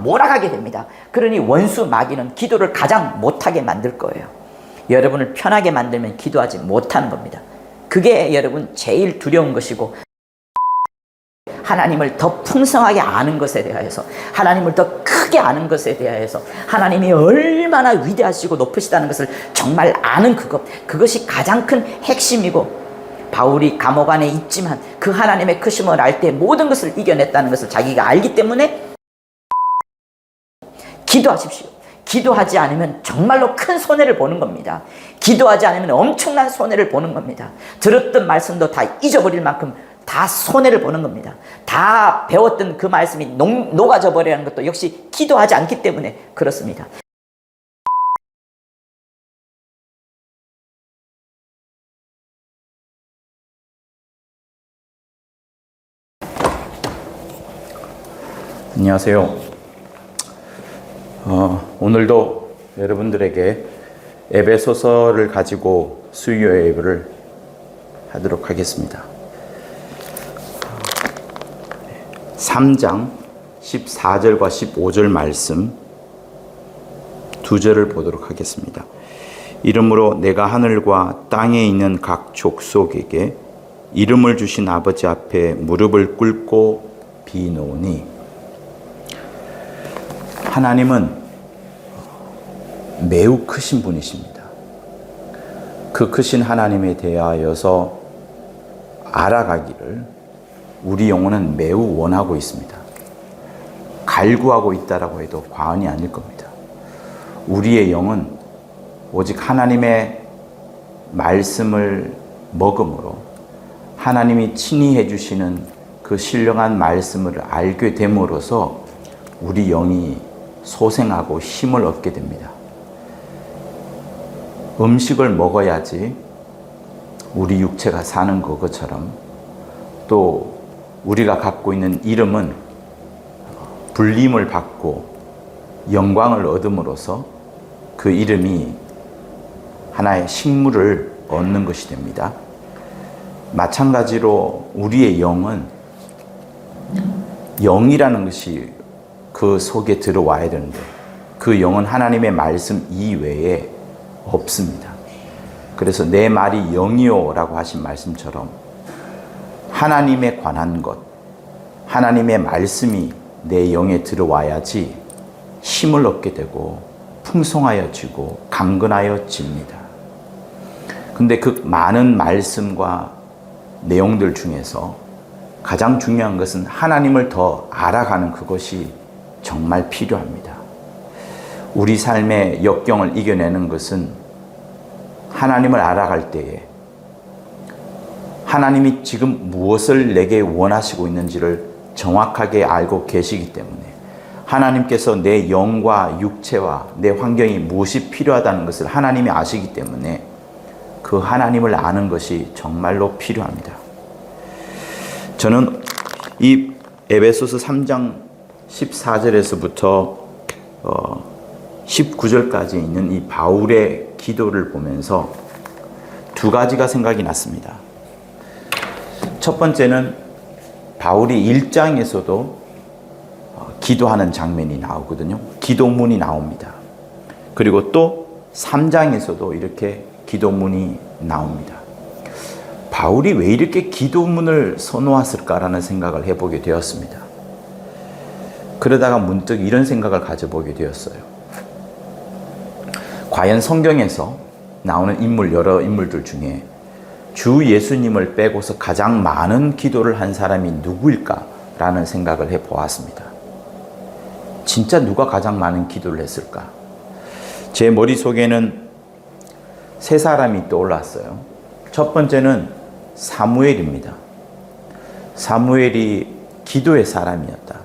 몰아가게 됩니다. 그러니 원수 마귀는 기도를 가장 못하게 만들 거예요. 여러분을 편하게 만들면 기도하지 못하는 겁니다. 그게 여러분 제일 두려운 것이고, 하나님을 더 풍성하게 아는 것에 대하여서, 하나님을 더 크게 아는 것에 대하여서, 하나님이 얼마나 위대하시고 높으시다는 것을 정말 아는 그것이 가장 큰 핵심이고, 바울이 감옥 안에 있지만 그 하나님의 크심을 알 때 모든 것을 이겨냈다는 것을 자기가 알기 때문에 기도하십시오. 기도하지 않으면 정말로 큰 손해를 보는 겁니다. 기도하지 않으면 엄청난 손해를 보는 겁니다. 들었던 말씀도 다 잊어버릴 만큼 다 손해를 보는 겁니다. 다 배웠던 그 말씀이 녹아져 버리는 것도 역시 기도하지 않기 때문에 그렇습니다. 안녕하세요. 오늘도 여러분들에게 에베소서를 가지고 수요 예배를 하도록 하겠습니다. 3장 14절과 15절 말씀 두 절을 보도록 하겠습니다. 이러므로 내가 하늘과 땅에 있는 각 족속에게 이름을 주신 아버지 앞에 무릎을 꿇고 비노니, 하나님은 매우 크신 분이십니다. 그 크신 하나님에 대하여서 알아가기를 우리 영혼은 매우 원하고 있습니다. 갈구하고 있다라고 해도 과언이 아닐 겁니다. 우리의 영은 오직 하나님의 말씀을 먹음으로 하나님이 친히 해주시는 그 신령한 말씀을 알게 됨으로써 우리 영이 소생하고 힘을 얻게 됩니다. 음식을 먹어야지 우리 육체가 사는 것처럼, 또 우리가 갖고 있는 이름은 불림을 받고 영광을 얻음으로써 그 이름이 하나의 식물을 얻는 것이 됩니다. 마찬가지로 우리의 영은, 영이라는 것이 그 속에 들어와야 되는데 그 영은 하나님의 말씀 이외에 없습니다. 그래서 내 말이 영이요 라고 하신 말씀처럼 하나님에 관한 것, 하나님의 말씀이 내 영에 들어와야지 힘을 얻게 되고 풍성하여지고 강건하여집니다. 근데 그 많은 말씀과 내용들 중에서 가장 중요한 것은 하나님을 더 알아가는 그것이 정말 필요합니다. 우리 삶의 역경을 이겨내는 것은 하나님을 알아갈 때에 하나님이 지금 무엇을 내게 원하시고 있는지를 정확하게 알고 계시기 때문에, 하나님께서 내 영과 육체와 내 환경이 무엇이 필요하다는 것을 하나님이 아시기 때문에 그 하나님을 아는 것이 정말로 필요합니다. 저는 이 에베소서 3장 14절에서부터 19절까지 있는 이 바울의 기도를 보면서 두 가지가 생각이 났습니다. 첫 번째는 바울이 1장에서도 기도하는 장면이 나오거든요. 기도문이 나옵니다. 그리고 또 3장에서도 이렇게 기도문이 나옵니다. 바울이 왜 이렇게 기도문을 선호했을까라는 생각을 해보게 되었습니다. 그러다가 문득 이런 생각을 가져보게 되었어요. 과연 성경에서 나오는 인물, 여러 인물들 중에 주 예수님을 빼고서 가장 많은 기도를 한 사람이 누구일까라는 생각을 해보았습니다. 진짜 누가 가장 많은 기도를 했을까? 제 머릿속에는 세 사람이 떠올랐어요. 첫 번째는 사무엘입니다. 사무엘이 기도의 사람이었다.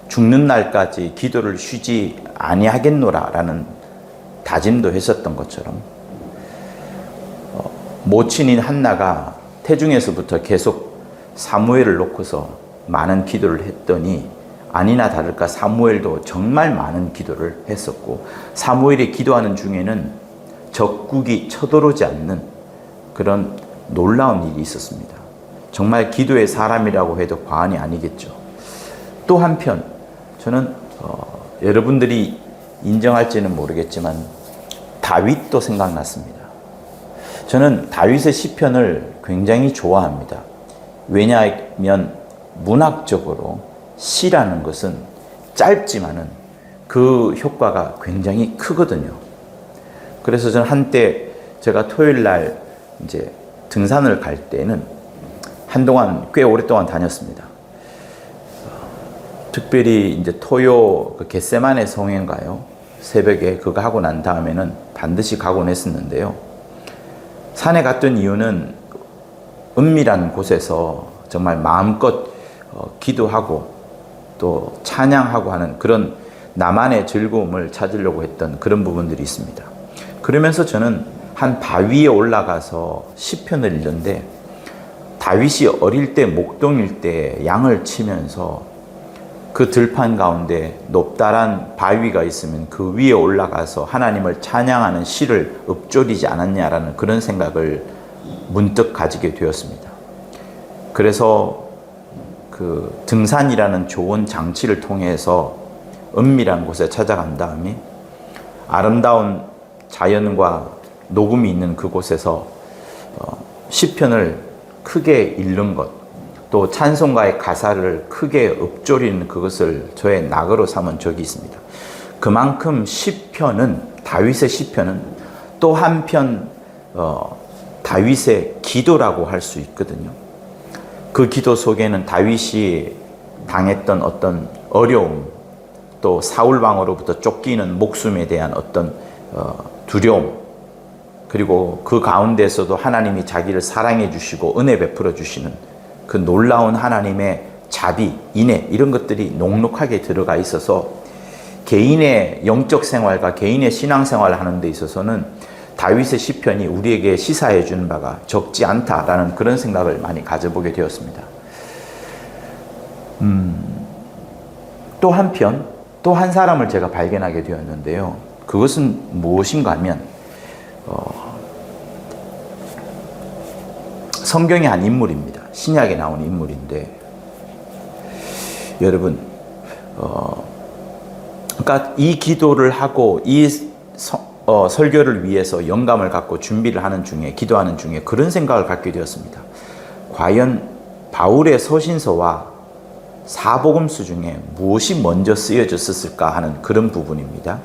죽는 날까지 기도를 쉬지 아니하겠노라라는 다짐도 했었던 것처럼, 모친인 한나가 태중에서부터 계속 사무엘을 놓고서 많은 기도를 했더니 아니나 다를까 사무엘도 정말 많은 기도를 했었고, 사무엘이 기도하는 중에는 적국이 쳐들어오지 않는 그런 놀라운 일이 있었습니다. 정말 기도의 사람이라고 해도 과언이 아니겠죠. 또 한편 저는 여러분들이 인정할지는 모르겠지만 다윗도 생각났습니다. 저는 다윗의 시편을 굉장히 좋아합니다. 왜냐하면 문학적으로 시라는 것은 짧지만은 그 효과가 굉장히 크거든요. 그래서 저는 한때 제가 토요일 날 이제 등산을 갈 때는 한동안 꽤 오랫동안 다녔습니다. 특별히 이제 토요 그 겟세마네 성회인가요? 새벽에 그거 하고 난 다음에는 반드시 가곤 했었는데요. 산에 갔던 이유는 은밀한 곳에서 정말 마음껏 기도하고 또 찬양하고 하는 그런 나만의 즐거움을 찾으려고 했던 그런 부분들이 있습니다. 그러면서 저는 한 바위에 올라가서 시편을 읽는데 다윗이 어릴 때 목동일 때 양을 치면서 그 들판 가운데 높다란 바위가 있으면 그 위에 올라가서 하나님을 찬양하는 시를 읊조리지 않았냐라는 그런 생각을 문득 가지게 되었습니다. 그래서 그 등산이라는 좋은 장치를 통해서 은밀한 곳에 찾아간 다음에 아름다운 자연과 녹음이 있는 그곳에서 시편을 크게 읽는 것, 또 찬송가의 가사를 크게 읊조리는 그것을 저의 낙으로 삼은 적이 있습니다. 그만큼 시편은, 다윗의 시편은 또 한편 다윗의 기도라고 할 수 있거든요. 그 기도 속에는 다윗이 당했던 어떤 어려움, 또 사울 왕으로부터 쫓기는 목숨에 대한 어떤 두려움, 그리고 그 가운데서도 하나님이 자기를 사랑해 주시고 은혜 베풀어 주시는 그 놀라운 하나님의 자비, 인애, 이런 것들이 녹록하게 들어가 있어서 개인의 영적 생활과 개인의 신앙 생활을 하는 데 있어서는 다윗의 시편이 우리에게 시사해 주는 바가 적지 않다라는 그런 생각을 많이 가져보게 되었습니다. 또 한편, 또 한 사람을 제가 발견하게 되었는데요. 그것은 무엇인가 하면 성경의 한 인물입니다. 신약에 나온 인물인데, 여러분, 그러니까 이 기도를 하고 이 설교를 위해서 영감을 갖고 준비를 하는 중에, 기도하는 중에 그런 생각을 갖게 되었습니다. 과연 바울의 서신서와 사복음서 중에 무엇이 먼저 쓰여졌을까 하는 그런 부분입니다.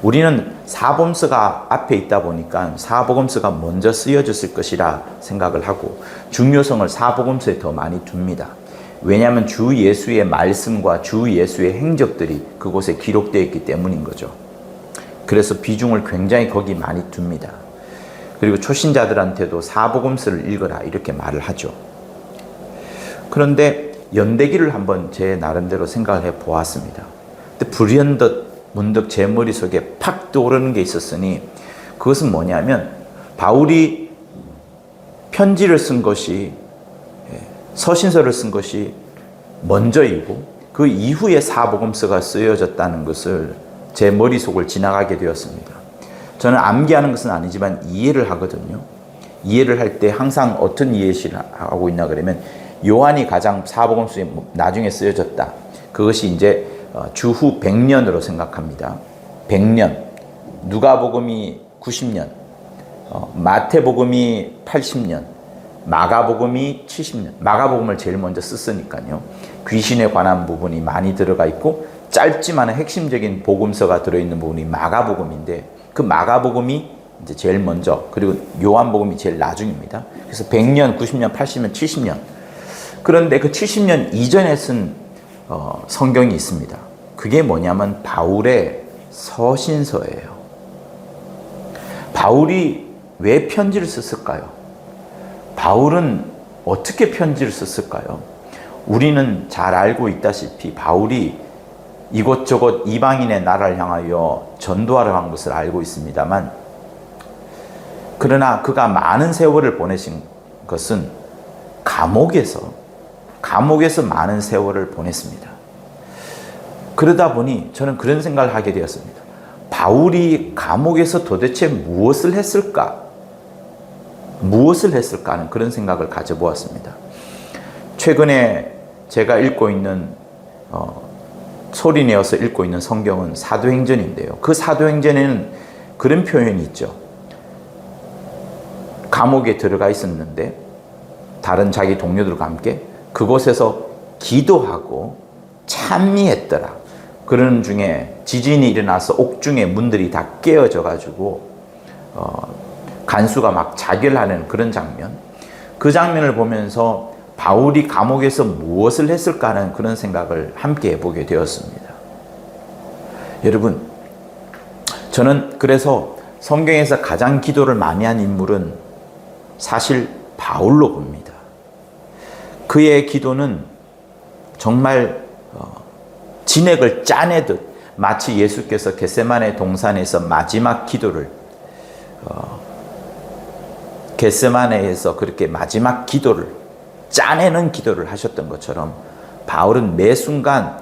우리는 사복음서가 앞에 있다 보니까 사복음서가 먼저 쓰여졌을 것이라 생각을 하고 중요성을 사복음서에 더 많이 둡니다. 왜냐하면 주 예수의 말씀과 주 예수의 행적들이 그곳에 기록되어 있기 때문인 거죠. 그래서 비중을 굉장히 거기 많이 둡니다. 그리고 초신자들한테도 사복음서를 읽어라 이렇게 말을 하죠. 그런데 연대기를 한번 제 나름대로 생각을 해 보았습니다. 근데 불현듯 문득 제 머릿속에 팍 떠오르는 게 있었으니 그것은 뭐냐면 바울이 편지를 쓴 것이, 서신서를 쓴 것이 먼저이고 그 이후에 사복음서가 쓰여졌다는 것을 제 머릿속을 지나가게 되었습니다. 저는 암기하는 것은 아니지만 이해를 하거든요. 이해를 할 때 항상 어떤 이해를 하고 있나 그러면 요한이 가장 사복음서에 나중에 쓰여졌다. 그것이 이제 주후 100년으로 생각합니다. 100년. 누가복음이 90년. 마태복음이 80년. 마가복음이 70년. 마가복음을 제일 먼저 썼으니까요. 귀신에 관한 부분이 많이 들어가 있고 짧지만 핵심적인 복음서가 들어있는 부분이 마가복음인데 그 마가복음이 이제 제일 먼저, 그리고 요한복음이 제일 나중입니다. 그래서 100년, 90년, 80년, 70년. 그런데 그 70년 이전에 쓴 성경이 있습니다. 그게 뭐냐면 바울의 서신서예요. 바울이 왜 편지를 썼을까요? 바울은 어떻게 편지를 썼을까요? 우리는 잘 알고 있다시피 바울이 이곳저곳 이방인의 나라를 향하여 전도하러 간 것을 알고 있습니다만, 그러나 그가 많은 세월을 보내신 것은 감옥에서 많은 세월을 보냈습니다. 그러다 보니 저는 그런 생각을 하게 되었습니다. 바울이 감옥에서 도대체 무엇을 했을까 하는 그런 생각을 가져보았습니다. 최근에 제가 읽고 있는 소리내어서 읽고 있는 성경은 사도행전인데요. 그 사도행전에는 그런 표현이 있죠. 감옥에 들어가 있었는데 다른 자기 동료들과 함께 그곳에서 기도하고 찬미했더라. 그런 중에 지진이 일어나서 옥중의 문들이 다 깨어져 가지고 간수가 막 자결하는 그런 장면. 그 장면을 보면서 바울이 감옥에서 무엇을 했을까 하는 그런 생각을 함께 해보게 되었습니다. 여러분, 저는 그래서 성경에서 가장 기도를 많이 한 인물은 사실 바울로 봅니다. 그의 기도는 정말 진액을 짜내듯 마치 예수께서 겟세마네 동산에서 마지막 기도를 겟세마네에서 그렇게 마지막 기도를 짜내는 기도를 하셨던 것처럼 바울은 매 순간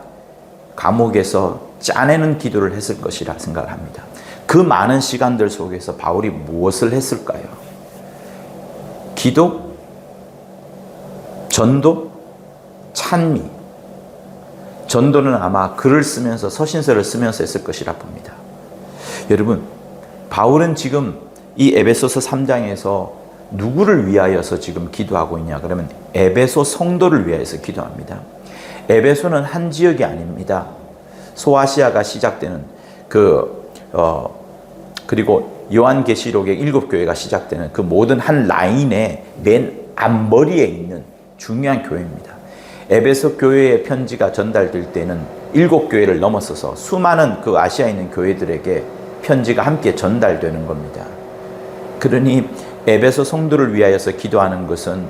감옥에서 짜내는 기도를 했을 것이라 생각을 합니다. 그 많은 시간들 속에서 바울이 무엇을 했을까요? 기도, 전도, 찬미. 전도는 아마 글을 쓰면서 서신서를 쓰면서 했을 것이라 봅니다. 여러분, 바울은 지금 이 에베소서 3장에서 누구를 위하여서 지금 기도하고 있냐 그러면 에베소 성도를 위하여서 기도합니다. 에베소는 한 지역이 아닙니다. 소아시아가 시작되는 그리고 요한계시록의 7교회가 시작되는 그 모든 한 라인의 맨 앞머리에 있는 중요한 교회입니다. 에베소 교회의 편지가 전달될 때는 7교회를 넘어서서 수많은 그 아시아에 있는 교회들에게 편지가 함께 전달되는 겁니다. 그러니 에베소 성도를 위하여서 기도하는 것은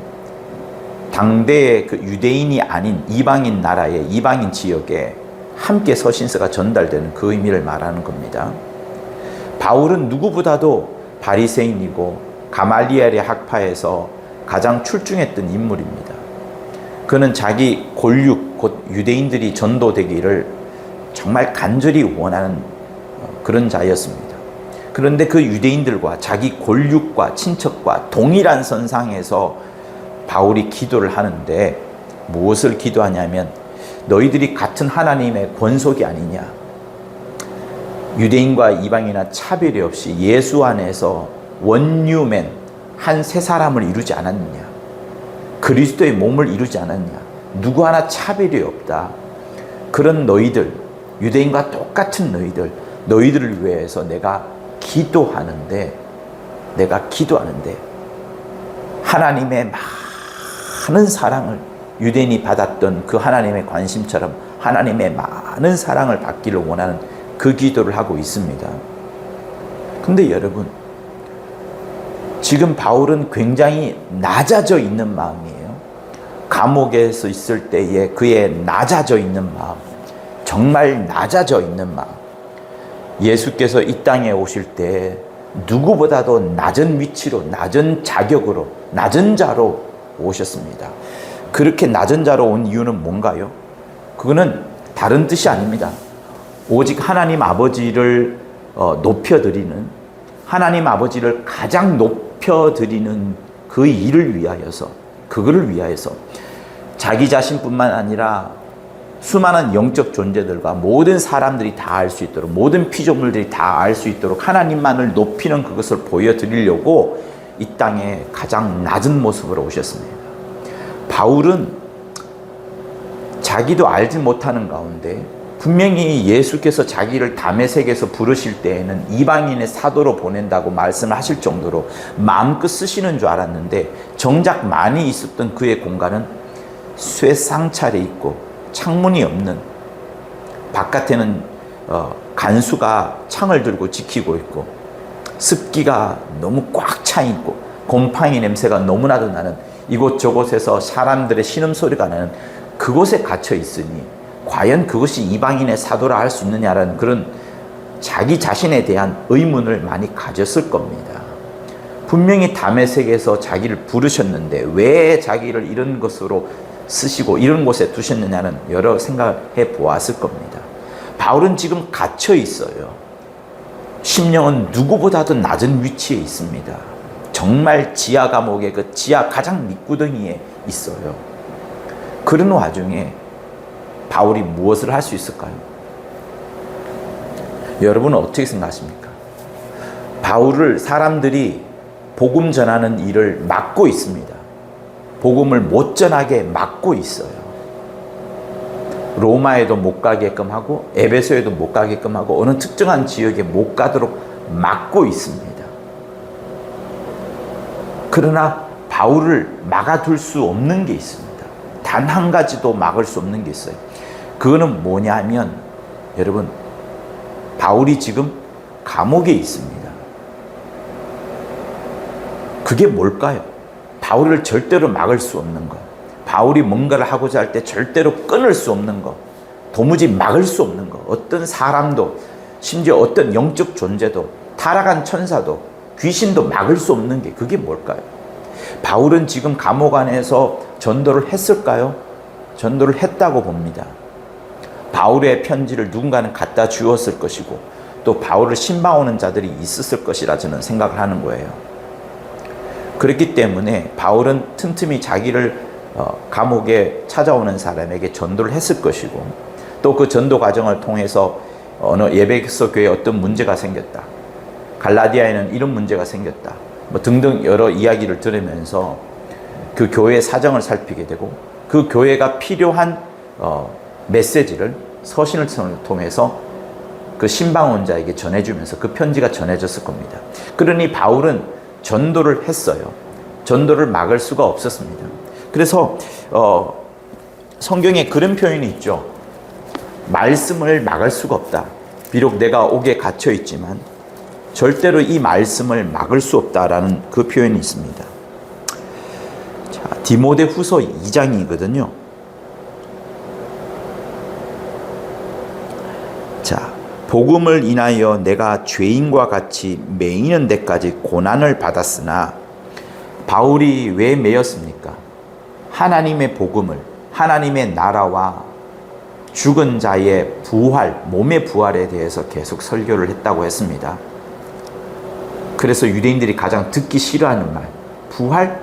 당대의 그 유대인이 아닌 이방인 나라의 이방인 지역에 함께 서신서가 전달되는 그 의미를 말하는 겁니다. 바울은 누구보다도 바리새인이고 가말리엘의 학파에서 가장 출중했던 인물입니다. 그는 자기 골육, 곧 유대인들이 전도되기를 정말 간절히 원하는 그런 자였습니다. 그런데 그 유대인들과 자기 골육과 친척과 동일한 선상에서 바울이 기도를 하는데 무엇을 기도하냐면 너희들이 같은 하나님의 권속이 아니냐. 유대인과 이방인이나 차별이 없이 예수 안에서 원유맨 한 세 사람을 이루지 않았느냐. 그리스도의 몸을 이루지 않았냐. 누구 하나 차별이 없다. 그런 너희들, 유대인과 똑같은 너희들을 위해서 내가 기도하는데 하나님의 많은 사랑을 유대인이 받았던 그 하나님의 관심처럼 하나님의 많은 사랑을 받기를 원하는 그 기도를 하고 있습니다. 근데 여러분, 지금 바울은 굉장히 낮아져 있는 마음이에요. 감옥에서 있을 때의 그의 낮아져 있는 마음, 정말 낮아져 있는 마음. 예수께서 이 땅에 오실 때 누구보다도 낮은 위치로, 낮은 자격으로, 낮은 자로 오셨습니다. 그렇게 낮은 자로 온 이유는 뭔가요? 그거는 다른 뜻이 아닙니다. 오직 하나님 아버지를 높여드리는, 하나님 아버지를 가장 높여드리는 그 일을 위하여서, 그거를 위하여서 자기 자신뿐만 아니라 수많은 영적 존재들과 모든 사람들이 다 알 수 있도록, 모든 피조물들이 다 알 수 있도록 하나님만을 높이는 그것을 보여드리려고 이 땅에 가장 낮은 모습으로 오셨습니다. 바울은 자기도 알지 못하는 가운데 분명히 예수께서 자기를 다메섹에서 부르실 때에는 이방인의 사도로 보낸다고 말씀을 하실 정도로 마음껏 쓰시는 줄 알았는데 정작 많이 있었던 그의 공간은 쇠상찰에 있고 창문이 없는, 바깥에는 간수가 창을 들고 지키고 있고 습기가 너무 꽉 차 있고 곰팡이 냄새가 너무나도 나는 이곳저곳에서 사람들의 신음소리가 나는 그곳에 갇혀 있으니 과연 그것이 이방인의 사도라 할 수 있느냐라는 그런 자기 자신에 대한 의문을 많이 가졌을 겁니다. 분명히 다메섹에서 자기를 부르셨는데 왜 자기를 이런 것으로 쓰시고 이런 곳에 두셨느냐는 여러 생각해 보았을 겁니다. 바울은 지금 갇혀 있어요. 심령은 누구보다도 낮은 위치에 있습니다. 정말 지하 감옥의 그 지하 가장 밑구덩이에 있어요. 그런 와중에 바울이 무엇을 할 수 있을까요? 여러분은 어떻게 생각하십니까? 바울을 사람들이 복음 전하는 일을 막고 있습니다. 복음을 못 전하게 막고 있어요. 로마에도 못 가게끔 하고 에베소에도 못 가게끔 하고 어느 특정한 지역에 못 가도록 막고 있습니다. 그러나 바울을 막아둘 수 없는 게 있습니다. 단 한 가지도 막을 수 없는 게 있어요. 그거는 뭐냐면 여러분, 바울이 지금 감옥에 있습니다. 그게 뭘까요? 바울을 절대로 막을 수 없는 것, 바울이 뭔가를 하고자 할 때 절대로 끊을 수 없는 것, 도무지 막을 수 없는 것, 어떤 사람도 심지어 어떤 영적 존재도 타락한 천사도 귀신도 막을 수 없는 게 그게 뭘까요? 바울은 지금 감옥 안에서 전도를 했을까요? 전도를 했다고 봅니다. 바울의 편지를 누군가는 갖다 주었을 것이고 또 바울을 신방하는 자들이 있었을 것이라 저는 생각을 하는 거예요. 그렇기 때문에 바울은 틈틈이 자기를 감옥에 찾아오는 사람에게 전도를 했을 것이고 또 그 전도 과정을 통해서 어느 에베소 교회에 어떤 문제가 생겼다, 갈라디아에는 이런 문제가 생겼다, 뭐 등등 여러 이야기를 들으면서 그 교회의 사정을 살피게 되고 그 교회가 필요한 메시지를 서신을 통해서 그 신방원자에게 전해주면서 그 편지가 전해졌을 겁니다. 그러니 바울은 전도를 했어요. 전도를 막을 수가 없었습니다. 그래서 성경에 그런 표현이 있죠. 말씀을 막을 수가 없다. 비록 내가 옥에 갇혀 있지만 절대로 이 말씀을 막을 수 없다라는 그 표현이 있습니다. 자, 디모데후서 2장이거든요. 자, 복음을 인하여 내가 죄인과 같이 매이는 데까지 고난을 받았으나, 바울이 왜 매였습니까? 하나님의 복음을, 하나님의 나라와 죽은 자의 부활, 몸의 부활에 대해서 계속 설교를 했다고 했습니다. 그래서 유대인들이 가장 듣기 싫어하는 말, 부활?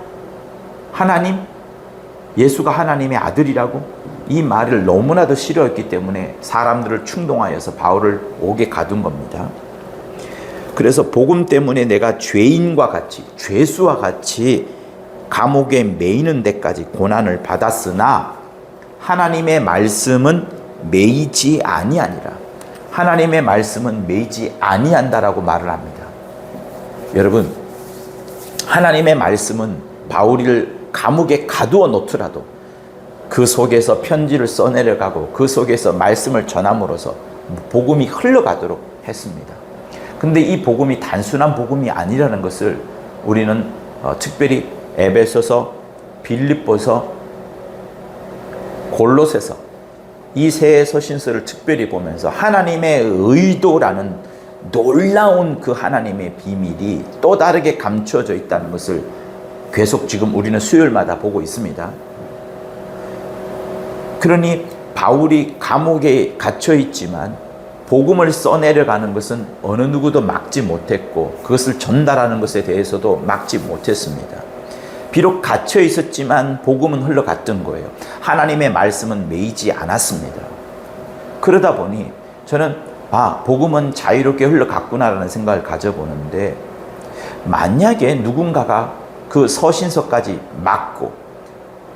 하나님? 예수가 하나님의 아들이라고? 이 말을 너무나도 싫어했기 때문에 사람들을 충동하여서 바울을 옥에 가둔 겁니다. 그래서 복음 때문에 내가 죄인과 같이, 죄수와 같이 감옥에 매이는 데까지 고난을 받았으나 하나님의 말씀은 매이지 아니하니라. 하나님의 말씀은 매이지 아니한다라고 말을 합니다. 여러분, 하나님의 말씀은 바울을 감옥에 가두어 놓더라도 그 속에서 편지를 써내려가고 그 속에서 말씀을 전함으로써 복음이 흘러가도록 했습니다. 근데 이 복음이 단순한 복음이 아니라는 것을 우리는 특별히 에베소서, 빌립보서, 골로새서 이 세 서신서를 특별히 보면서 하나님의 의도라는 놀라운 그 하나님의 비밀이 또 다르게 감춰져 있다는 것을 계속 지금 우리는 수요일마다 보고 있습니다. 그러니 바울이 감옥에 갇혀 있지만 복음을 써내려가는 것은 어느 누구도 막지 못했고 그것을 전달하는 것에 대해서도 막지 못했습니다. 비록 갇혀 있었지만 복음은 흘러갔던 거예요. 하나님의 말씀은 매이지 않았습니다. 그러다 보니 저는 복음은 자유롭게 흘러갔구나라는 생각을 가져보는데, 만약에 누군가가 그 서신서까지 막고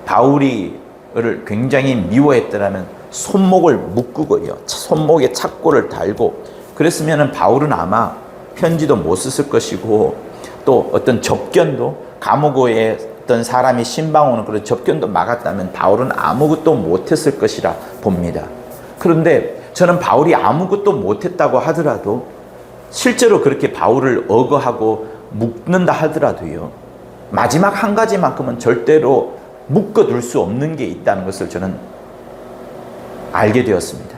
바울이를 굉장히 미워했더라면 손목을 묶고요, 손목에 착고를 달고 그랬으면 바울은 아마 편지도 못 썼을 것이고 또 어떤 접견도, 감옥에 어떤 사람이 신방오는 그런 접견도 막았다면 바울은 아무것도 못했을 것이라 봅니다. 그런데 저는 바울이 아무것도 못했다고 하더라도 실제로 그렇게 바울을 억어하고 묶는다 하더라도요, 마지막 한 가지만큼은 절대로 묶어둘 수 없는 게 있다는 것을 저는 알게 되었습니다.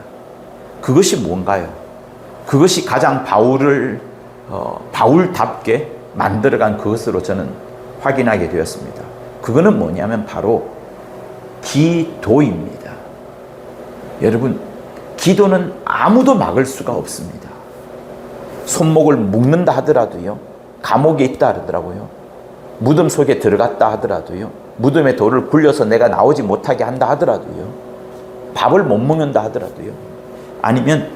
그것이 뭔가요? 그것이 가장 바울을 바울답게 만들어간 그것으로 저는 확인하게 되었습니다. 그거는 뭐냐면 바로 기도입니다. 여러분, 기도는 아무도 막을 수가 없습니다. 손목을 묶는다 하더라도요, 감옥에 있다 하더라고요, 무덤 속에 들어갔다 하더라도요, 무덤에 돌을 굴려서 내가 나오지 못하게 한다 하더라도요, 밥을 못 먹는다 하더라도요, 아니면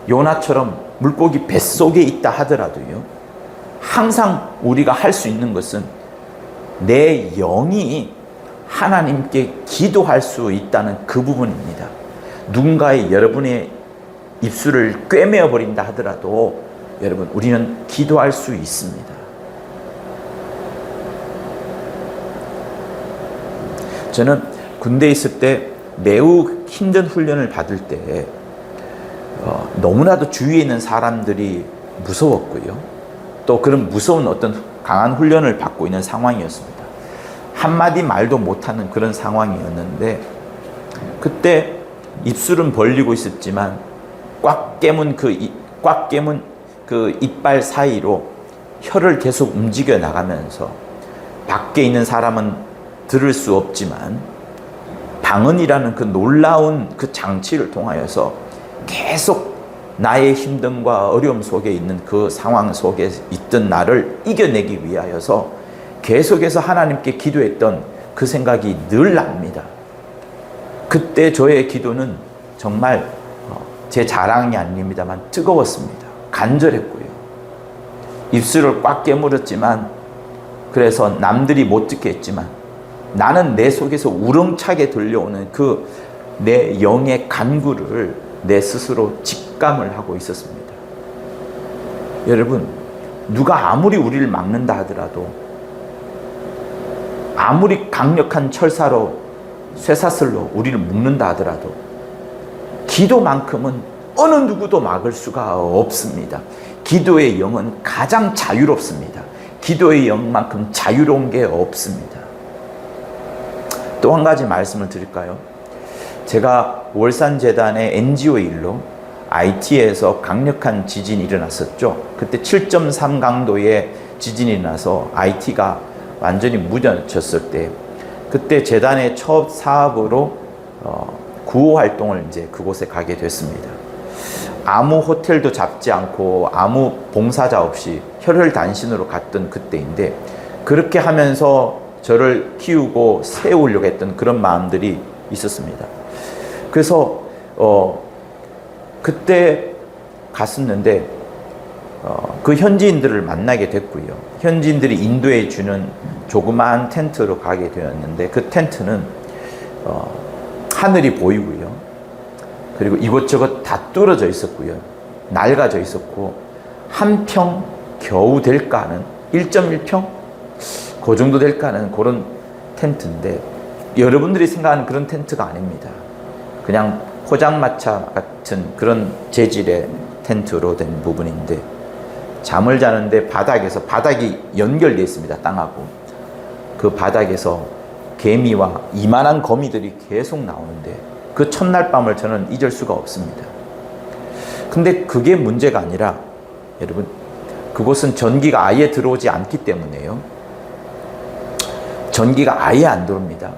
요나처럼 물고기 뱃속에 있다 하더라도요, 항상 우리가 할 수 있는 것은 내 영이 하나님께 기도할 수 있다는 그 부분입니다. 누군가의 여러분의 입술을 꿰매어 버린다 하더라도 여러분, 우리는 기도할 수 있습니다. 저는 군대에 있을 때 매우 힘든 훈련을 받을 때 너무나도 주위에 있는 사람들이 무서웠고요. 또 그런 무서운 어떤 강한 훈련을 받고 있는 상황이었습니다. 한마디 말도 못하는 그런 상황이었는데, 그때 입술은 벌리고 있었지만 꽉 깨문 그 이빨 사이로 혀를 계속 움직여 나가면서 밖에 있는 사람은 들을 수 없지만 방언이라는 그 놀라운 그 장치를 통하여서 계속 나의 힘듦과 어려움 속에 있는 그 상황 속에 있던 나를 이겨내기 위하여서 계속해서 하나님께 기도했던 그 생각이 늘 납니다. 그때 저의 기도는 정말 제 자랑이 아닙니다만 뜨거웠습니다. 간절했고요. 입술을 꽉 깨물었지만, 그래서 남들이 못 듣게 했지만 나는 내 속에서 우렁차게 들려오는 그 내 영의 간구를 내 스스로 직감을 하고 있었습니다. 여러분, 누가 아무리 우리를 막는다 하더라도, 아무리 강력한 철사로 쇠사슬로 우리를 묶는다 하더라도 기도만큼은 어느 누구도 막을 수가 없습니다. 기도의 영은 가장 자유롭습니다. 기도의 영만큼 자유로운 게 없습니다. 또 한 가지 말씀을 드릴까요? 제가 월산재단의 NGO 일로 IT에서 강력한 지진이 일어났었죠. 그때 7.3 강도의 지진이 일어나서 IT가 완전히 무너졌을 때, 그때 재단의 첫 사업으로 구호 활동을 이제 그곳에 가게 됐습니다. 아무 호텔도 잡지 않고 아무 봉사자 없이 혈혈단신으로 갔던 그때인데, 그렇게 하면서 저를 키우고 세우려고 했던 그런 마음들이 있었습니다. 그래서 그때 갔었는데 그 현지인들을 만나게 됐고요. 현지인들이 인도해 주는 조그마한 텐트로 가게 되었는데, 그 텐트는 하늘이 보이고요. 그리고 이곳저곳 다 뚫어져 있었고요. 낡아져 있었고, 한 평 겨우 될까 하는 1.1평? 그 정도 될까 하는 그런 텐트인데, 여러분들이 생각하는 그런 텐트가 아닙니다. 그냥 포장마차 같은 그런 재질의 텐트로 된 부분인데, 잠을 자는데 바닥이 연결되어 있습니다. 땅하고. 그 바닥에서 개미와 이만한 거미들이 계속 나오는데, 그 첫날 밤을 저는 잊을 수가 없습니다. 근데 그게 문제가 아니라, 여러분, 그곳은 전기가 아예 들어오지 않기 때문에요. 전기가 아예 안 들어옵니다.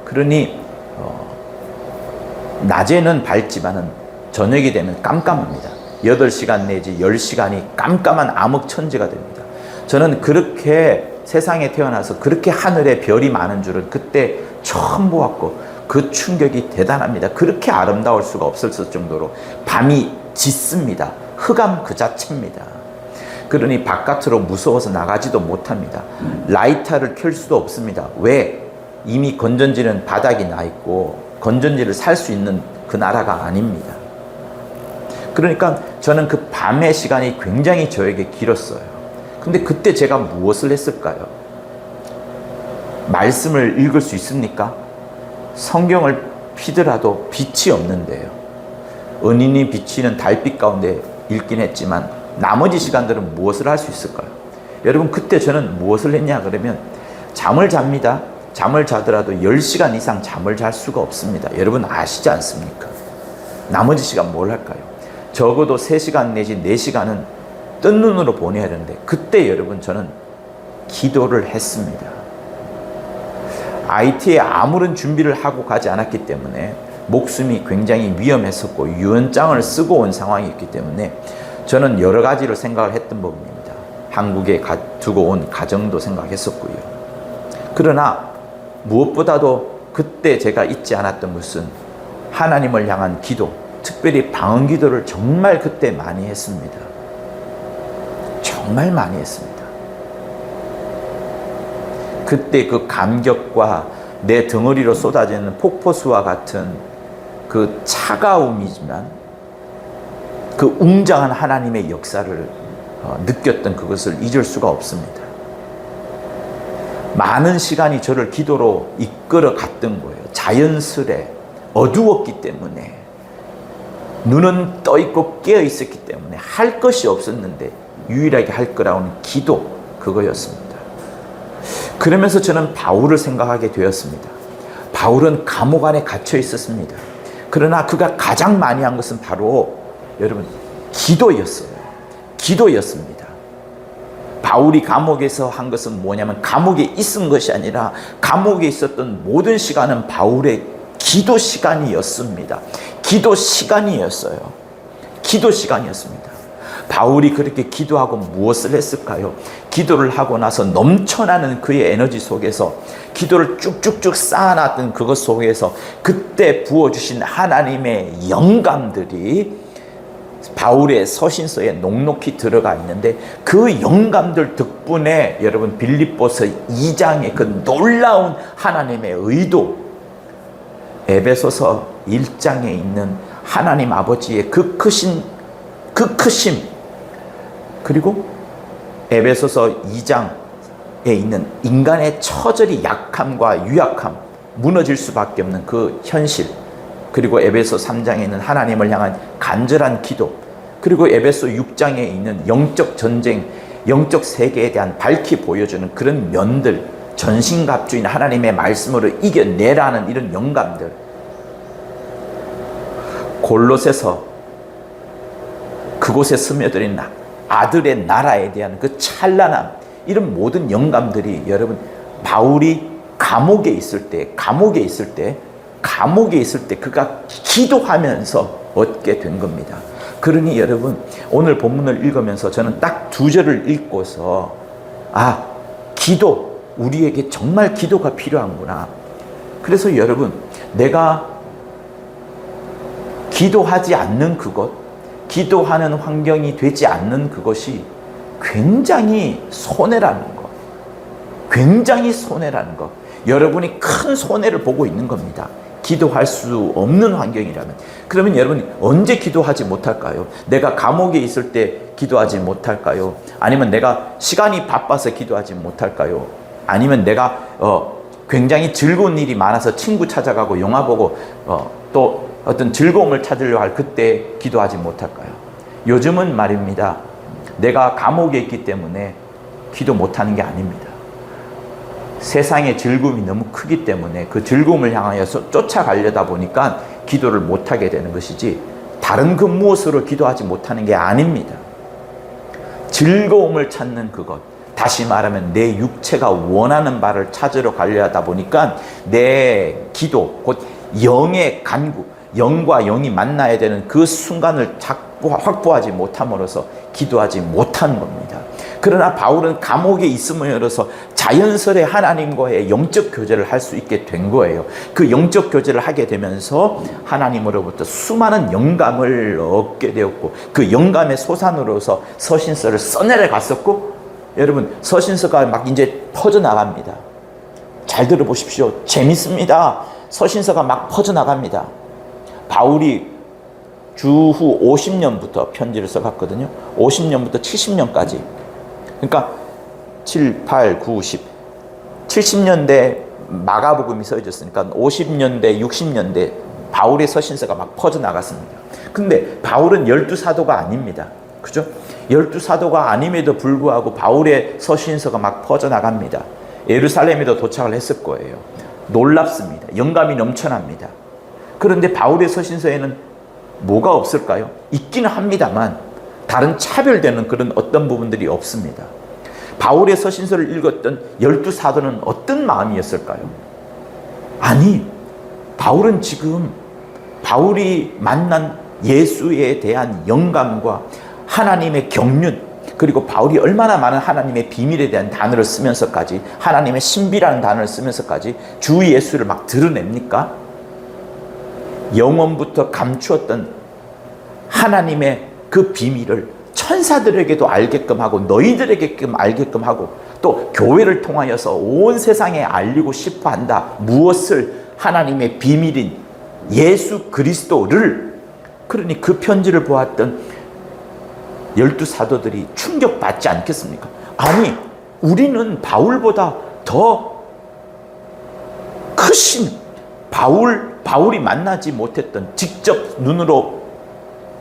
그러니 낮에는 밝지만은 저녁이 되면 깜깜합니다. 8시간 내지 10시간이 깜깜한 암흑천지가 됩니다. 저는 그렇게 세상에 태어나서 그렇게 하늘에 별이 많은 줄은 그때 처음 보았고, 그 충격이 대단합니다. 그렇게 아름다울 수가 없었을 정도로 밤이 짙습니다. 흑암 그 자체입니다. 그러니 바깥으로 무서워서 나가지도 못합니다. 라이터를 켤 수도 없습니다. 왜? 이미 건전지는 바닥이 나 있고 건전지를 살 수 있는 그 나라가 아닙니다. 그러니까 저는 그 밤의 시간이 굉장히 저에게 길었어요. 근데 그때 제가 무엇을 했을까요? 말씀을 읽을 수 있습니까? 성경을 피더라도 빛이 없는데요. 은인이 비치는 달빛 가운데 읽긴 했지만 나머지 시간들은 무엇을 할 수 있을까요? 여러분, 그때 저는 무엇을 했냐 그러면 잠을 잡니다. 잠을 자더라도 10시간 이상 잠을 잘 수가 없습니다. 여러분 아시지 않습니까? 나머지 시간 뭘 할까요? 적어도 3시간 내지 4시간은 뜬 눈으로 보내야 되는데, 그때 여러분 저는 기도를 했습니다. IT에 아무런 준비를 하고 가지 않았기 때문에 목숨이 굉장히 위험했었고 유언장을 쓰고 온 상황이었기 때문에 저는 여러 가지를 생각을 했던 부분입니다. 한국에 두고 온 가정도 생각했었고요. 그러나 무엇보다도 그때 제가 잊지 않았던 것은 하나님을 향한 기도, 특별히 방언 기도를 정말 그때 많이 했습니다. 정말 많이 했습니다. 그때 그 감격과 내 덩어리로 쏟아지는 폭포수와 같은 그 차가움이지만 그 웅장한 하나님의 역사를 느꼈던 그것을 잊을 수가 없습니다. 많은 시간이 저를 기도로 이끌어 갔던 거예요. 자연스레 어두웠기 때문에, 눈은 떠 있고 깨어 있었기 때문에 할 것이 없었는데 유일하게 할 거라고는 기도, 그거였습니다. 그러면서 저는 바울을 생각하게 되었습니다. 바울은 감옥 안에 갇혀 있었습니다. 그러나 그가 가장 많이 한 것은 바로 여러분 기도였어요. 기도였습니다. 바울이 감옥에서 한 것은 뭐냐면, 감옥에 있은 것이 아니라 감옥에 있었던 모든 시간은 바울의 기도 시간이었습니다. 기도 시간이었어요. 기도 시간이었습니다. 바울이 그렇게 기도하고 무엇을 했을까요? 기도를 하고 나서 넘쳐나는 그의 에너지 속에서, 기도를 쭉쭉쭉 쌓아놨던 그것 속에서 그때 부어주신 하나님의 영감들이 바울의 서신서에 넉넉히 들어가 있는데, 그 영감들 덕분에 여러분 빌립보서 2장의 그 놀라운 하나님의 의도, 에베소서 1장에 있는 하나님 아버지의 그 크심, 그리고 에베소서 2장에 있는 인간의 처절히 약함과 유약함, 무너질 수밖에 없는 그 현실, 그리고 에베소 3장에 있는 하나님을 향한 간절한 기도, 그리고 에베소 6장에 있는 영적 전쟁, 영적 세계에 대한 밝히 보여주는 그런 면들, 전신갑주인 하나님의 말씀으로 이겨내라는 이런 영감들, 골로새서 그곳에 스며들인 아들의 나라에 대한 그 찬란함, 이런 모든 영감들이 여러분 바울이 감옥에 있을 때 그가 기도하면서 얻게 된 겁니다. 그러니 여러분 오늘 본문을 읽으면서 저는 딱 2절을 읽고서, 기도, 우리에게 정말 기도가 필요한구나. 그래서 여러분, 내가 기도하지 않는 그것, 기도하는 환경이 되지 않는 그것이 굉장히 손해라는 것, 굉장히 손해라는 것, 여러분이 큰 손해를 보고 있는 겁니다. 기도할 수 없는 환경이라면. 그러면 여러분 언제 기도하지 못할까요? 내가 감옥에 있을 때 기도하지 못할까요? 아니면 내가 시간이 바빠서 기도하지 못할까요? 아니면 내가 굉장히 즐거운 일이 많아서 친구 찾아가고 영화 보고 또 어떤 즐거움을 찾으려 할 그때 기도하지 못할까요? 요즘은 말입니다, 내가 감옥에 있기 때문에 기도 못하는 게 아닙니다. 세상의 즐거움이 너무 크기 때문에 그 즐거움을 향하여서 쫓아가려다 보니까 기도를 못하게 되는 것이지, 다른 그 무엇으로 기도하지 못하는 게 아닙니다. 즐거움을 찾는 그것, 다시 말하면 내 육체가 원하는 바를 찾으러 가려 하다 보니까 내 기도, 곧 영의 간구, 영과 영이 만나야 되는 그 순간을 확보하지 못함으로써 기도하지 못한 겁니다. 그러나 바울은 감옥에 있음으로써 자연스레 하나님과의 영적 교제를 할 수 있게 된 거예요. 그 영적 교제를 하게 되면서 하나님으로부터 수많은 영감을 얻게 되었고, 그 영감의 소산으로서 서신서를 써내려 갔었고, 여러분 서신서가 막 이제 퍼져나갑니다. 잘 들어보십시오. 재밌습니다. 서신서가 막 퍼져나갑니다. 바울이 주후 50년부터 편지를 써갔거든요. 50년부터 70년까지. 그러니까 7, 8, 9, 10, 70년대 마가복음이 써졌으니까 50년대, 60년대 바울의 서신서가 막 퍼져나갔습니다. 근데 바울은 12사도가 아닙니다. 그죠? 12사도가 아님에도 불구하고 바울의 서신서가 막 퍼져나갑니다. 예루살렘에도 도착을 했을 거예요. 놀랍습니다. 영감이 넘쳐납니다. 그런데 바울의 서신서에는 뭐가 없을까요? 있기는 합니다만 다른 차별되는 그런 어떤 부분들이 없습니다. 바울의 서신서를 읽었던 12사도는 어떤 마음이었을까요? 아니, 바울은 지금 바울이 만난 예수에 대한 영감과 하나님의 경륜, 그리고 바울이 얼마나 많은 하나님의 비밀에 대한 단어를 쓰면서까지, 하나님의 신비라는 단어를 쓰면서까지 주 예수를 막 드러냅니까? 영원부터 감추었던 하나님의 그 비밀을 천사들에게도 알게끔 하고 너희들에게끔 알게끔 하고 또 교회를 통하여서 온 세상에 알리고 싶어 한다. 무엇을? 하나님의 비밀인 예수 그리스도를. 그러니 그 편지를 보았던 12사도들이 충격받지 않겠습니까? 아니, 우리는 바울보다 더 크신 바울이 만나지 못했던, 직접 눈으로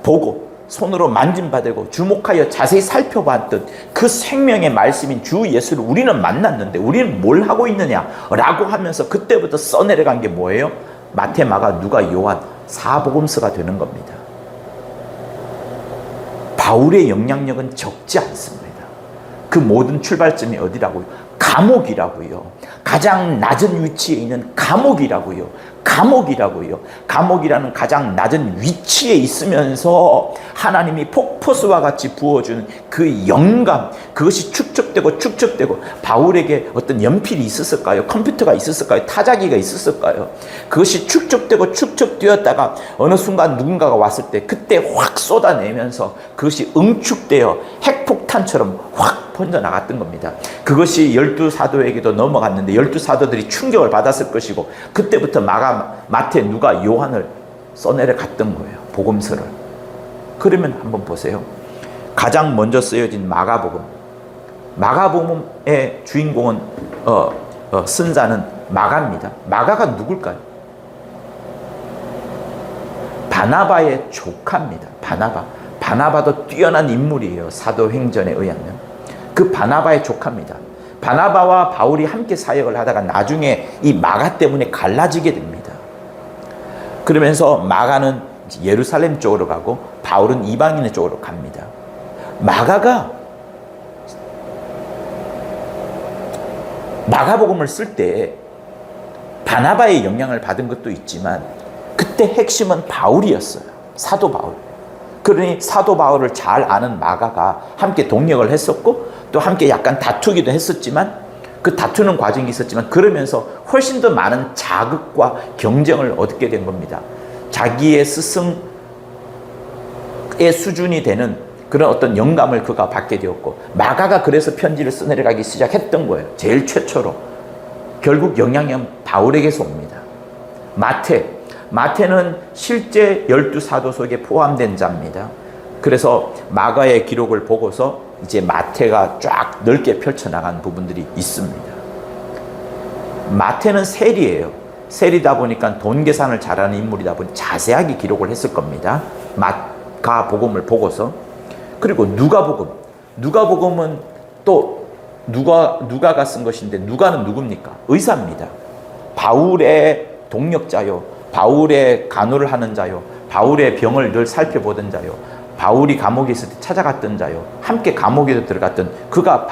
보고 손으로 만짐받고 주목하여 자세히 살펴봤던 그 생명의 말씀인 주 예수를 우리는 만났는데 우리는 뭘 하고 있느냐라고 하면서 그때부터 써내려간 게 뭐예요? 마태, 마가, 누가, 요한, 사복음서가 되는 겁니다. 바울의 영향력은 적지 않습니다. 그 모든 출발점이 어디라고요? 감옥이라고요. 가장 낮은 위치에 있는 감옥이라고요. 감옥이라는 가장 낮은 위치에 있으면서 하나님이 폭포수와 같이 부어주는 그 영감, 그것이 축적되고 바울에게 어떤 연필이 있었을까요? 컴퓨터가 있었을까요? 타자기가 있었을까요? 그것이 축적되었다가 어느 순간 누군가가 왔을 때 그때 확 쏟아내면서 그것이 응축되어 핵폭탄처럼 확 번져나갔던 겁니다. 그것이 12사도에게도 넘어갔는데 12사도들이 충격을 받았을 것이고 그때부터 마가, 마태, 누가, 요한을 써내려 갔던 거예요. 복음서를. 그러면 한번 보세요. 가장 먼저 쓰여진 마가복음의 주인공은 쓴자는 마가입니다. 마가가 누굴까요? 바나바의 조카입니다. 바나바도 뛰어난 인물이에요. 사도행전에 의하면. 그 바나바의 조카입니다. 바나바와 바울이 함께 사역을 하다가 나중에 이 마가 때문에 갈라지게 됩니다. 그러면서 마가는 예루살렘 쪽으로 가고 바울은 이방인의 쪽으로 갑니다. 마가가 마가복음을 쓸 때 바나바의 영향을 받은 것도 있지만 그때 핵심은 바울이었어요. 사도 바울. 그러니 사도 바울을 잘 아는 마가가 함께 동역을 했었고 또 함께 약간 다투기도 했었지만 그 다투는 과정이 있었지만 그러면서 훨씬 더 많은 자극과 경쟁을 얻게 된 겁니다. 자기의 스승의 수준이 되는 그런 어떤 영감을 그가 받게 되었고 마가가 그래서 편지를 써내려가기 시작했던 거예요. 제일 최초로. 결국 영향은 바울에게서 옵니다. 마태는 실제 12사도 속에 포함된 자입니다. 그래서 마가의 기록을 보고서 이제 마태가 쫙 넓게 펼쳐나간 부분들이 있습니다. 마태는 세리예요. 세리다 보니까 돈 계산을 잘하는 인물이다 보니 자세하게 기록을 했을 겁니다. 마가복음을 보고서. 그리고 누가복음은 또 누가가 쓴 것인데 누가는 누굽니까? 의사입니다. 바울의 동력자요. 바울의 간호를 하는 자요. 바울의 병을 늘 살펴보던 자요. 바울이 감옥에 있을 때 찾아갔던 자요. 함께 감옥에도 들어갔던 그가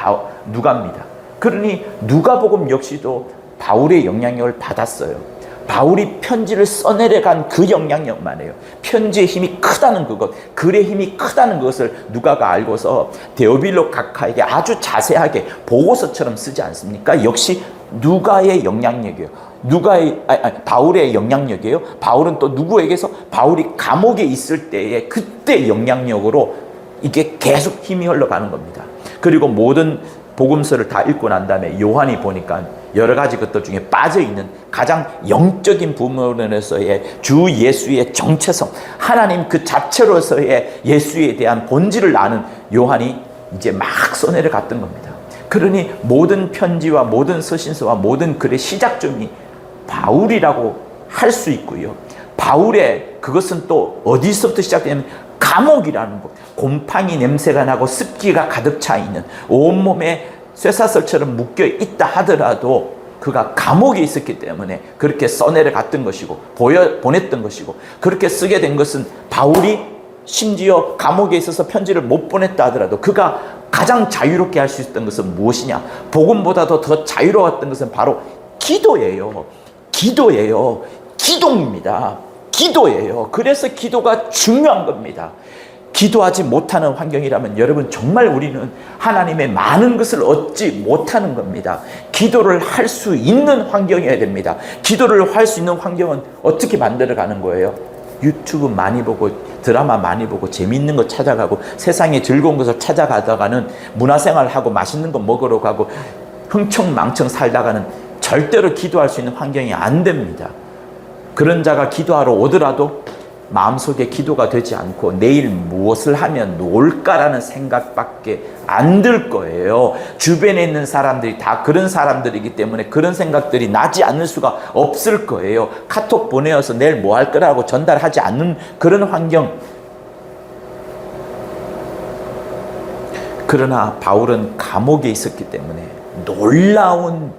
누가입니다. 그러니 누가복음 역시도 바울의 영향력을 받았어요. 바울이 편지를 써내려간 그 영향력만 해요. 편지의 힘이 크다는 그것, 글의 힘이 크다는 것을 누가가 알고서 데오빌로 각하에게 아주 자세하게 보고서처럼 쓰지 않습니까? 역시 누가의 영향력이에요. 바울의 영향력이에요. 바울은 또 누구에게서? 바울이 감옥에 있을 때의 그때 영향력으로 이게 계속 힘이 흘러가는 겁니다. 그리고 모든 복음서를 다 읽고 난 다음에 요한이 보니까 여러 가지 것들 중에 빠져있는 가장 영적인 부분에서의 주 예수의 정체성, 하나님 그 자체로서의 예수에 대한 본질을 아는 요한이 이제 막 써내려 갔던 겁니다. 그러니 모든 편지와 모든 서신서와 모든 글의 시작점이 바울이라고 할 수 있고요. 바울의 그것은 또 어디서부터 시작되냐면 감옥이라는 것. 곰팡이 냄새가 나고 습기가 가득 차 있는 온몸에 쇠사슬처럼 묶여 있다 하더라도 그가 감옥에 있었기 때문에 그렇게 써내려 갔던 것이고 보냈던 것이고 그렇게 쓰게 된 것은 바울이 심지어 감옥에 있어서 편지를 못 보냈다 하더라도 그가 가장 자유롭게 할 수 있었던 것은 무엇이냐? 복음보다도 더 자유로웠던 것은 바로 기도예요. 기도입니다. 기도예요. 그래서 기도가 중요한 겁니다. 기도하지 못하는 환경이라면 여러분 정말 우리는 하나님의 많은 것을 얻지 못하는 겁니다. 기도를 할 수 있는 환경이어야 됩니다. 기도를 할 수 있는 환경은 어떻게 만들어가는 거예요? 유튜브 많이 보고 드라마 많이 보고 재미있는 거 찾아가고 세상에 즐거운 것을 찾아가다가는 문화생활하고 맛있는 거 먹으러 가고 흥청망청 살다가는 절대로 기도할 수 있는 환경이 안 됩니다. 그런 자가 기도하러 오더라도 마음속에 기도가 되지 않고 내일 무엇을 하면 놀까라는 생각밖에 안 들 거예요. 주변에 있는 사람들이 다 그런 사람들이기 때문에 그런 생각들이 나지 않을 수가 없을 거예요. 카톡 보내어서 내일 뭐 할 거라고 전달하지 않는 그런 환경. 그러나 바울은 감옥에 있었기 때문에 놀라운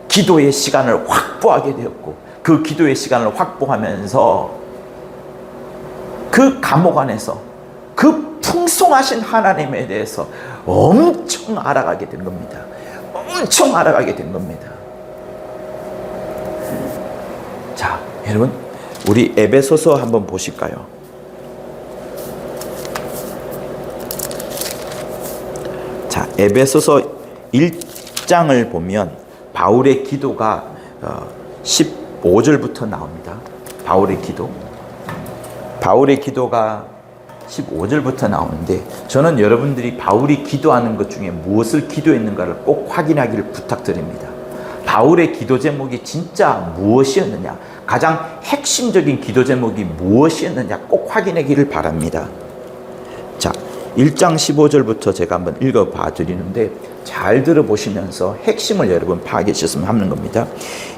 기도의 시간을 확보하게 되었고, 그 기도의 시간을 확보하면서 그 감옥 안에서 그 풍성하신 하나님에 대해서 엄청 알아가게 된 겁니다. 엄청 알아가게 된 겁니다. 자, 여러분, 우리 에베소서 한번 보실까요? 자, 에베소서 1장을 보면 바울의 기도가 15절부터 나옵니다. 바울의 기도가 15절부터 나오는데, 저는 여러분들이 바울이 기도하는 것 중에 무엇을 기도했는가를 꼭 확인하기를 부탁드립니다. 바울의 기도 제목이 진짜 무엇이었느냐, 가장 핵심적인 기도 제목이 무엇이었느냐 꼭 확인하기를 바랍니다. 자, 1장 15절부터 제가 한번 읽어봐 드리는데 잘 들어보시면서 핵심을 여러분 파악하셨으면 하는 겁니다.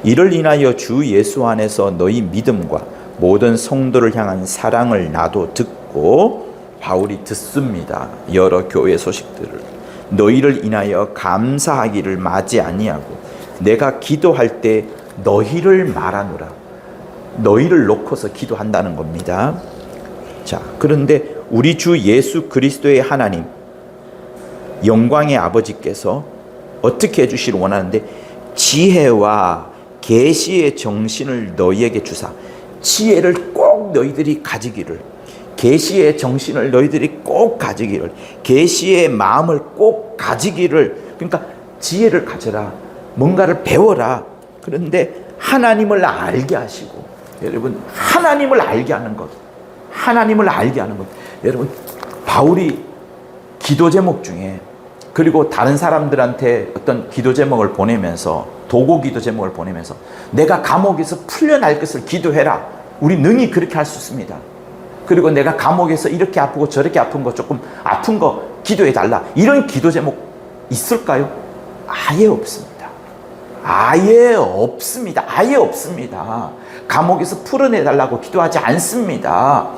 이를 인하여 주 예수 안에서 너희 믿음과 모든 성도를 향한 사랑을 나도 듣고, 바울이 듣습니다. 여러 교회 소식들을. 너희를 인하여 감사하기를 마지 아니하고 내가 기도할 때 너희를 말하노라. 너희를 놓고서 기도한다는 겁니다. 자, 그런데 우리 주 예수 그리스도의 하나님, 영광의 아버지께서 어떻게 해주시길 원하는데, 지혜와 계시의 정신을 너희에게 주사, 지혜를 꼭 너희들이 가지기를, 계시의 정신을 너희들이 꼭 가지기를, 계시의 마음을 꼭 가지기를. 그러니까 지혜를 가져라, 뭔가를 배워라. 그런데 하나님을 알게 하시고, 여러분, 하나님을 알게 하는 것, 하나님을 알게 하는 것. 여러분, 바울이 기도 제목 중에, 그리고 다른 사람들한테 어떤 기도 제목을 보내면서, 도구 기도 제목을 보내면서 내가 감옥에서 풀려날 것을 기도해라. 우리 능히 그렇게 할 수 있습니다. 그리고 내가 감옥에서 이렇게 아프고 저렇게 아픈 거, 조금 아픈 거 기도해 달라. 이런 기도 제목 있을까요? 아예 없습니다. 아예 없습니다. 아예 없습니다. 감옥에서 풀어내 달라고 기도하지 않습니다.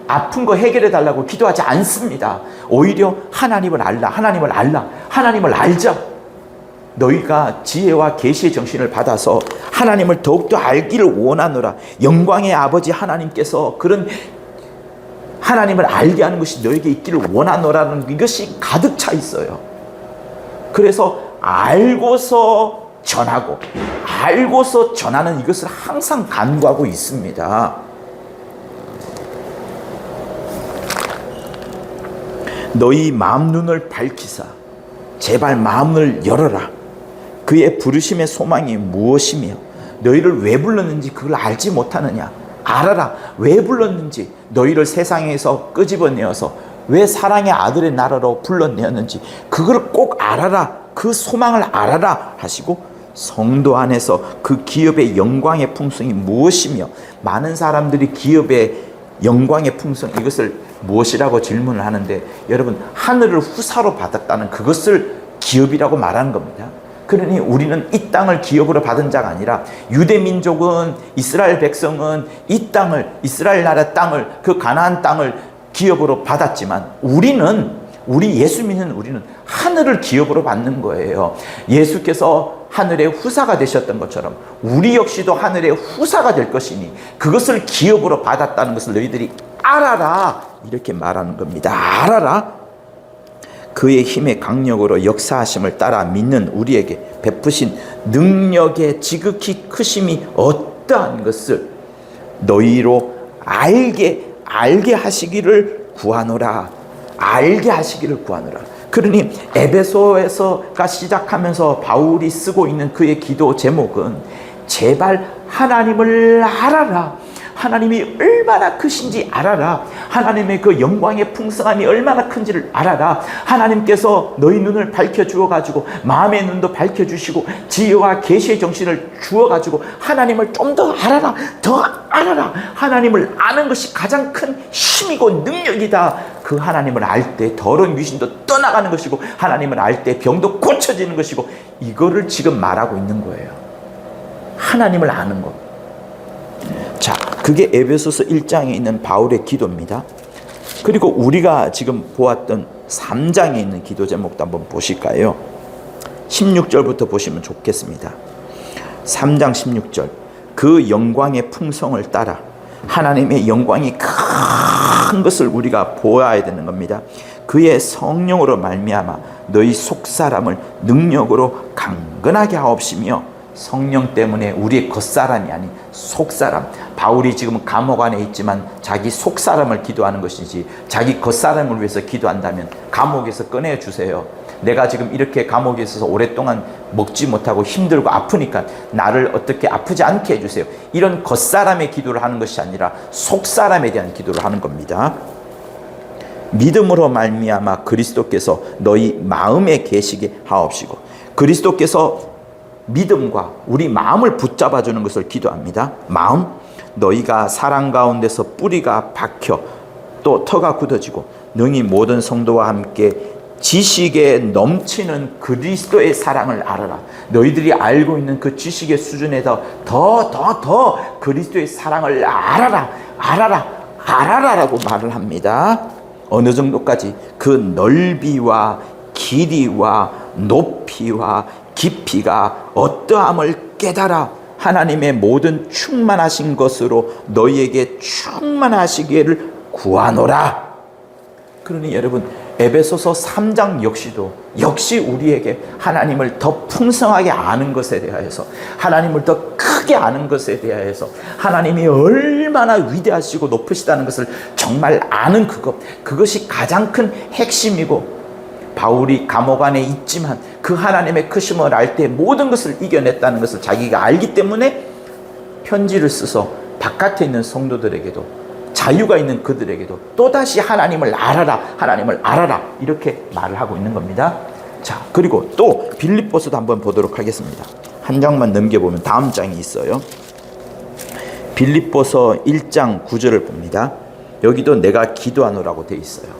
아픈 거 해결해 달라고 기도하지 않습니다. 오히려 하나님을 알라, 하나님을 알라, 하나님을 알자. 너희가 지혜와 계시의 정신을 받아서 하나님을 더욱더 알기를 원하노라. 영광의 아버지 하나님께서 그런 하나님을 알게 하는 것이 너에게 있기를 원하노라는 이것이 가득 차 있어요. 그래서 알고서 전하고, 알고서 전하는 이것을 항상 간구하고 있습니다. 너희 마음 눈을 밝히사 제발 마음을 열어라. 그의 부르심의 소망이 무엇이며 너희를 왜 불렀는지 그걸 알지 못하느냐. 알아라. 왜 불렀는지, 너희를 세상에서 끄집어내어서 왜 사랑의 아들의 나라로 불러내었는지 그걸 꼭 알아라. 그 소망을 알아라 하시고, 성도 안에서 그 기업의 영광의 풍성이 무엇이며, 많은 사람들이 기업의 영광의 풍성, 이것을 무엇이라고 질문을 하는데, 여러분, 하늘을 후사로 받았다는 그것을 기업이라고 말하는 겁니다. 그러니 우리는 이 땅을 기업으로 받은 자가 아니라, 유대 민족은, 이스라엘 백성은 이 땅을, 이스라엘 나라 땅을, 그 가나안 땅을 기업으로 받았지만, 우리 예수 믿는 우리는 하늘을 기업으로 받는 거예요. 예수께서 하늘의 후사가 되셨던 것처럼 우리 역시도 하늘의 후사가 될 것이니 그것을 기업으로 받았다는 것을 너희들이 알아라. 이렇게 말하는 겁니다. 알아라. 그의 힘의 강력으로 역사하심을 따라 믿는 우리에게 베푸신 능력의 지극히 크심이 어떠한 것을 너희로 알게 하시기를 구하노라. 알게 하시기를 구하노라. 그러니 에베소에서가 시작하면서 바울이 쓰고 있는 그의 기도 제목은 제발 하나님을 알아라. 하나님이 얼마나 크신지 알아라. 하나님의 그 영광의 풍성함이 얼마나 큰지를 알아라. 하나님께서 너희 눈을 밝혀주어가지고 마음의 눈도 밝혀주시고 지혜와 계시의 정신을 주어가지고 하나님을 좀 더 알아라. 더 알아라. 하나님을 아는 것이 가장 큰 힘이고 능력이다. 그 하나님을 알 때 더러운 귀신도 떠나가는 것이고 하나님을 알 때 병도 고쳐지는 것이고 이거를 지금 말하고 있는 거예요. 하나님을 아는 것. 자, 그게 에베소서 1장에 있는 바울의 기도입니다. 그리고 우리가 지금 보았던 3장에 있는 기도 제목도 한번 보실까요? 16절부터 보시면 좋겠습니다. 3장 16절. 그 영광의 풍성을 따라 하나님의 영광이 큰 것을 우리가 보아야 되는 겁니다. 그의 성령으로 말미암아 너희 속사람을 능력으로 강건하게 하옵시며 성령 때문에 우리의 겉사람이 아닌 속사람. 바울이 지금 감옥 안에 있지만 자기 속사람을 기도하는 것이지 자기 겉사람을 위해서 기도한다면 감옥에서 꺼내주세요. 내가 지금 이렇게 감옥에 있어서 오랫동안 먹지 못하고 힘들고 아프니까 나를 어떻게 아프지 않게 해주세요. 이런 겉사람의 기도를 하는 것이 아니라 속사람에 대한 기도를 하는 겁니다. 믿음으로 말미암아 그리스도께서 너희 마음에 계시게 하옵시고. 그리스도께서 믿음과 우리 마음을 붙잡아 주는 것을 기도합니다. 마음, 너희가 사랑 가운데서 뿌리가 박혀 또 터가 굳어지고 능히 모든 성도와 함께 지식에 넘치는 그리스도의 사랑을 알아라. 너희들이 알고 있는 그 지식의 수준에서 더 그리스도의 사랑을 알아라라고 말을 합니다. 어느 정도까지? 그 넓이와 길이와 높이와 깊이가 어떠함을 깨달아 하나님의 모든 충만하신 것으로 너희에게 충만하시기를 구하노라. 그러니 여러분, 에베소서 3장 역시 우리에게 하나님을 더 풍성하게 아는 것에 대하여서, 하나님을 더 크게 아는 것에 대하여서, 하나님이 얼마나 위대하시고 높으시다는 것을 정말 아는 그것이 가장 큰 핵심이고, 바울이 감옥 안에 있지만 그 하나님의 크심을 알 때 모든 것을 이겨냈다는 것을 자기가 알기 때문에 편지를 써서 바깥에 있는 성도들에게도, 자유가 있는 그들에게도 또다시 하나님을 알아라 이렇게 말을 하고 있는 겁니다. 자, 그리고 또 빌립보서도 한번 보도록 하겠습니다. 한 장만 넘겨보면 다음 장이 있어요. 빌립보서 1장 9절을 봅니다. 여기도 내가 기도하노라고 되어 있어요.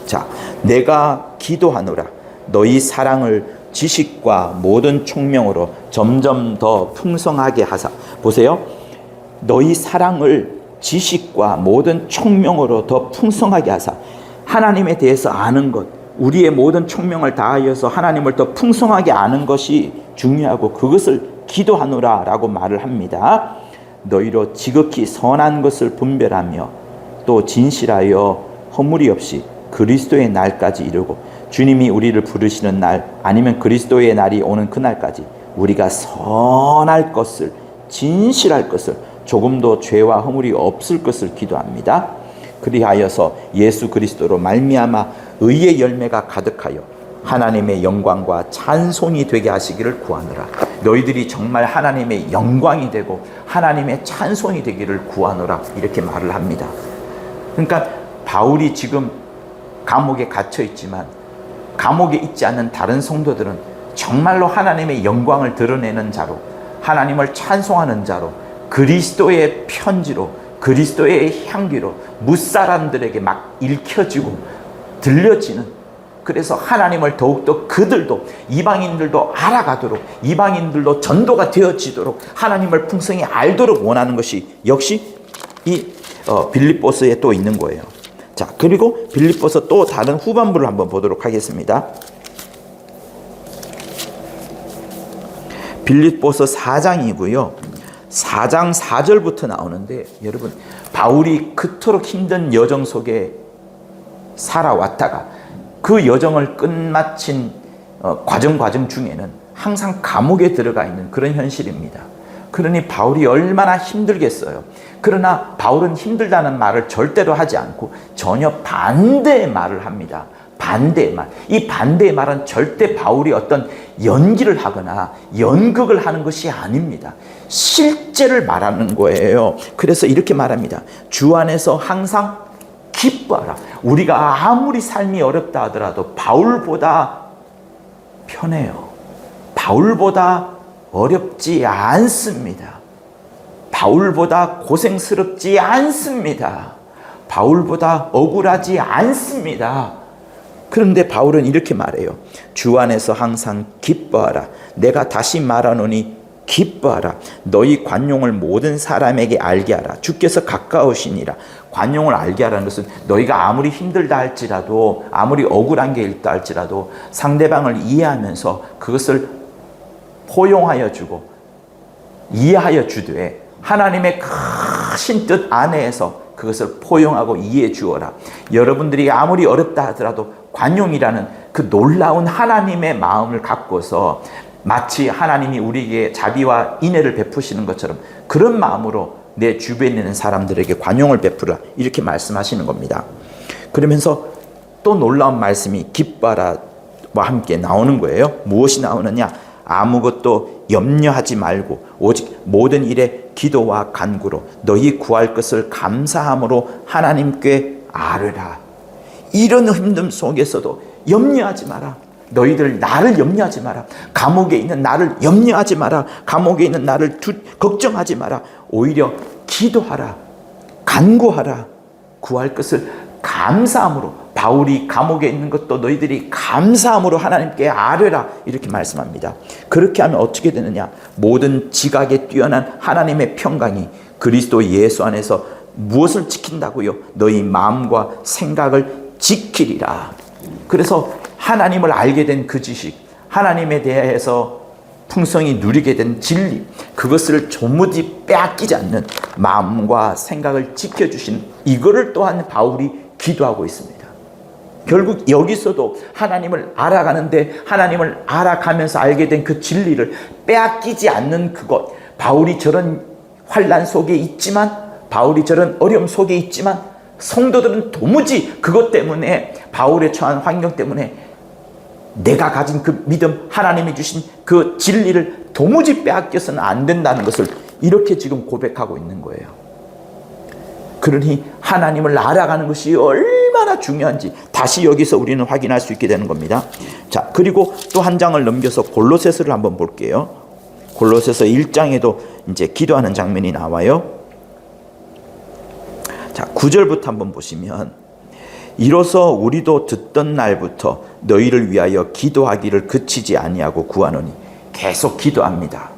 자, 내가 기도하노라 너희 사랑을 지식과 모든 총명으로 점점 더 풍성하게 하사. 보세요. 너희 사랑을 지식과 모든 총명으로 더 풍성하게 하사. 하나님에 대해서 아는 것, 우리의 모든 총명을 다하여서 하나님을 더 풍성하게 아는 것이 중요하고 그것을 기도하노라 라고 말을 합니다. 너희로 지극히 선한 것을 분별하며 또 진실하여 허물이 없이 그리스도의 날까지 이르고, 주님이 우리를 부르시는 날 아니면 그리스도의 날이 오는 그날까지 우리가 선할 것을, 진실할 것을, 조금도 죄와 허물이 없을 것을 기도합니다. 그리하여서 예수 그리스도로 말미암아 의의 열매가 가득하여 하나님의 영광과 찬송이 되게 하시기를 구하노라. 너희들이 정말 하나님의 영광이 되고 하나님의 찬송이 되기를 구하노라 이렇게 말을 합니다. 그러니까 바울이 지금 감옥에 갇혀 있지만 감옥에 있지 않는 다른 성도들은 정말로 하나님의 영광을 드러내는 자로, 하나님을 찬송하는 자로, 그리스도의 편지로, 그리스도의 향기로 무사람들에게 막 읽혀지고 들려지는, 그래서 하나님을 더욱더 그들도, 이방인들도 알아가도록, 이방인들도 전도가 되어지도록 하나님을 풍성히 알도록 원하는 것이 역시 이 빌립보서에 또 있는 거예요. 자, 그리고 빌립보서 또 다른 후반부를 한번 보도록 하겠습니다. 빌립보서 4장이고요. 4장 4절부터 나오는데, 여러분, 바울이 그토록 힘든 여정 속에 살아왔다가 그 여정을 끝마친 과정 중에는 항상 감옥에 들어가 있는 그런 현실입니다. 그러니 바울이 얼마나 힘들겠어요. 그러나 바울은 힘들다는 말을 절대로 하지 않고 전혀 반대의 말을 합니다. 반대의 말. 이 반대의 말은 절대 바울이 어떤 연기를 하거나 연극을 하는 것이 아닙니다. 실제를 말하는 거예요. 그래서 이렇게 말합니다. 주 안에서 항상 기뻐하라. 우리가 아무리 삶이 어렵다 하더라도 바울보다 편해요. 바울보다 어렵지 않습니다. 바울보다 고생스럽지 않습니다. 바울보다 억울하지 않습니다. 그런데 바울은 이렇게 말해요. 주 안에서 항상 기뻐하라. 내가 다시 말하노니 기뻐하라. 너희 관용을 모든 사람에게 알게 하라. 주께서 가까우시니라. 관용을 알게 하라는 것은 너희가 아무리 힘들다 할지라도, 아무리 억울한 게 있다 할지라도 상대방을 이해하면서 그것을 포용하여 주고 이해하여 주되 하나님의 크신 뜻 안에서 그것을 포용하고 이해해 주어라. 여러분들이 아무리 어렵다 하더라도 관용이라는 그 놀라운 하나님의 마음을 갖고서 마치 하나님이 우리에게 자비와 인애를 베푸시는 것처럼 그런 마음으로 내 주변에 있는 사람들에게 관용을 베푸라, 이렇게 말씀하시는 겁니다. 그러면서 또 놀라운 말씀이 기뻐하라와 함께 나오는 거예요. 무엇이 나오느냐? 아무것도 염려하지 말고 오직 모든 일에 기도와 간구로 너희 구할 것을 감사함으로 하나님께 아뢰라. 이런 힘듦 속에서도 염려하지 마라. 너희들 나를 염려하지 마라. 감옥에 있는 나를 염려하지 마라. 감옥에 있는 나를 걱정하지 마라. 오히려 기도하라. 간구하라. 구할 것을 감사함으로, 바울이 감옥에 있는 것도 너희들이 감사함으로 하나님께 아뢰라, 이렇게 말씀합니다. 그렇게 하면 어떻게 되느냐? 모든 지각에 뛰어난 하나님의 평강이 그리스도 예수 안에서 무엇을 지킨다고요? 너희 마음과 생각을 지키리라. 그래서 하나님을 알게 된 그 지식, 하나님에 대해서 풍성히 누리게 된 진리, 그것을 조무지 빼앗기지 않는 마음과 생각을 지켜주신 이거를 또한 바울이 기도하고 있습니다. 결국 여기서도 하나님을 알아가는데 하나님을 알아가면서 알게 된 그 진리를 빼앗기지 않는 그것, 바울이 저런 환난 속에 있지만, 바울이 저런 어려움 속에 있지만 성도들은 도무지 그것 때문에, 바울의 처한 환경 때문에 내가 가진 그 믿음, 하나님이 주신 그 진리를 도무지 빼앗겨서는 안 된다는 것을 이렇게 지금 고백하고 있는 거예요. 그러니 하나님을 알아가는 것이 얼마나 중요한지 다시 여기서 우리는 확인할 수 있게 되는 겁니다. 자, 그리고 또 한 장을 넘겨서 골로새서를 한번 볼게요. 골로새서 1장에도 이제 기도하는 장면이 나와요. 자, 9절부터 한번 보시면, 이로써 우리도 듣던 날부터 너희를 위하여 기도하기를 그치지 아니하고 구하노니, 계속 기도합니다.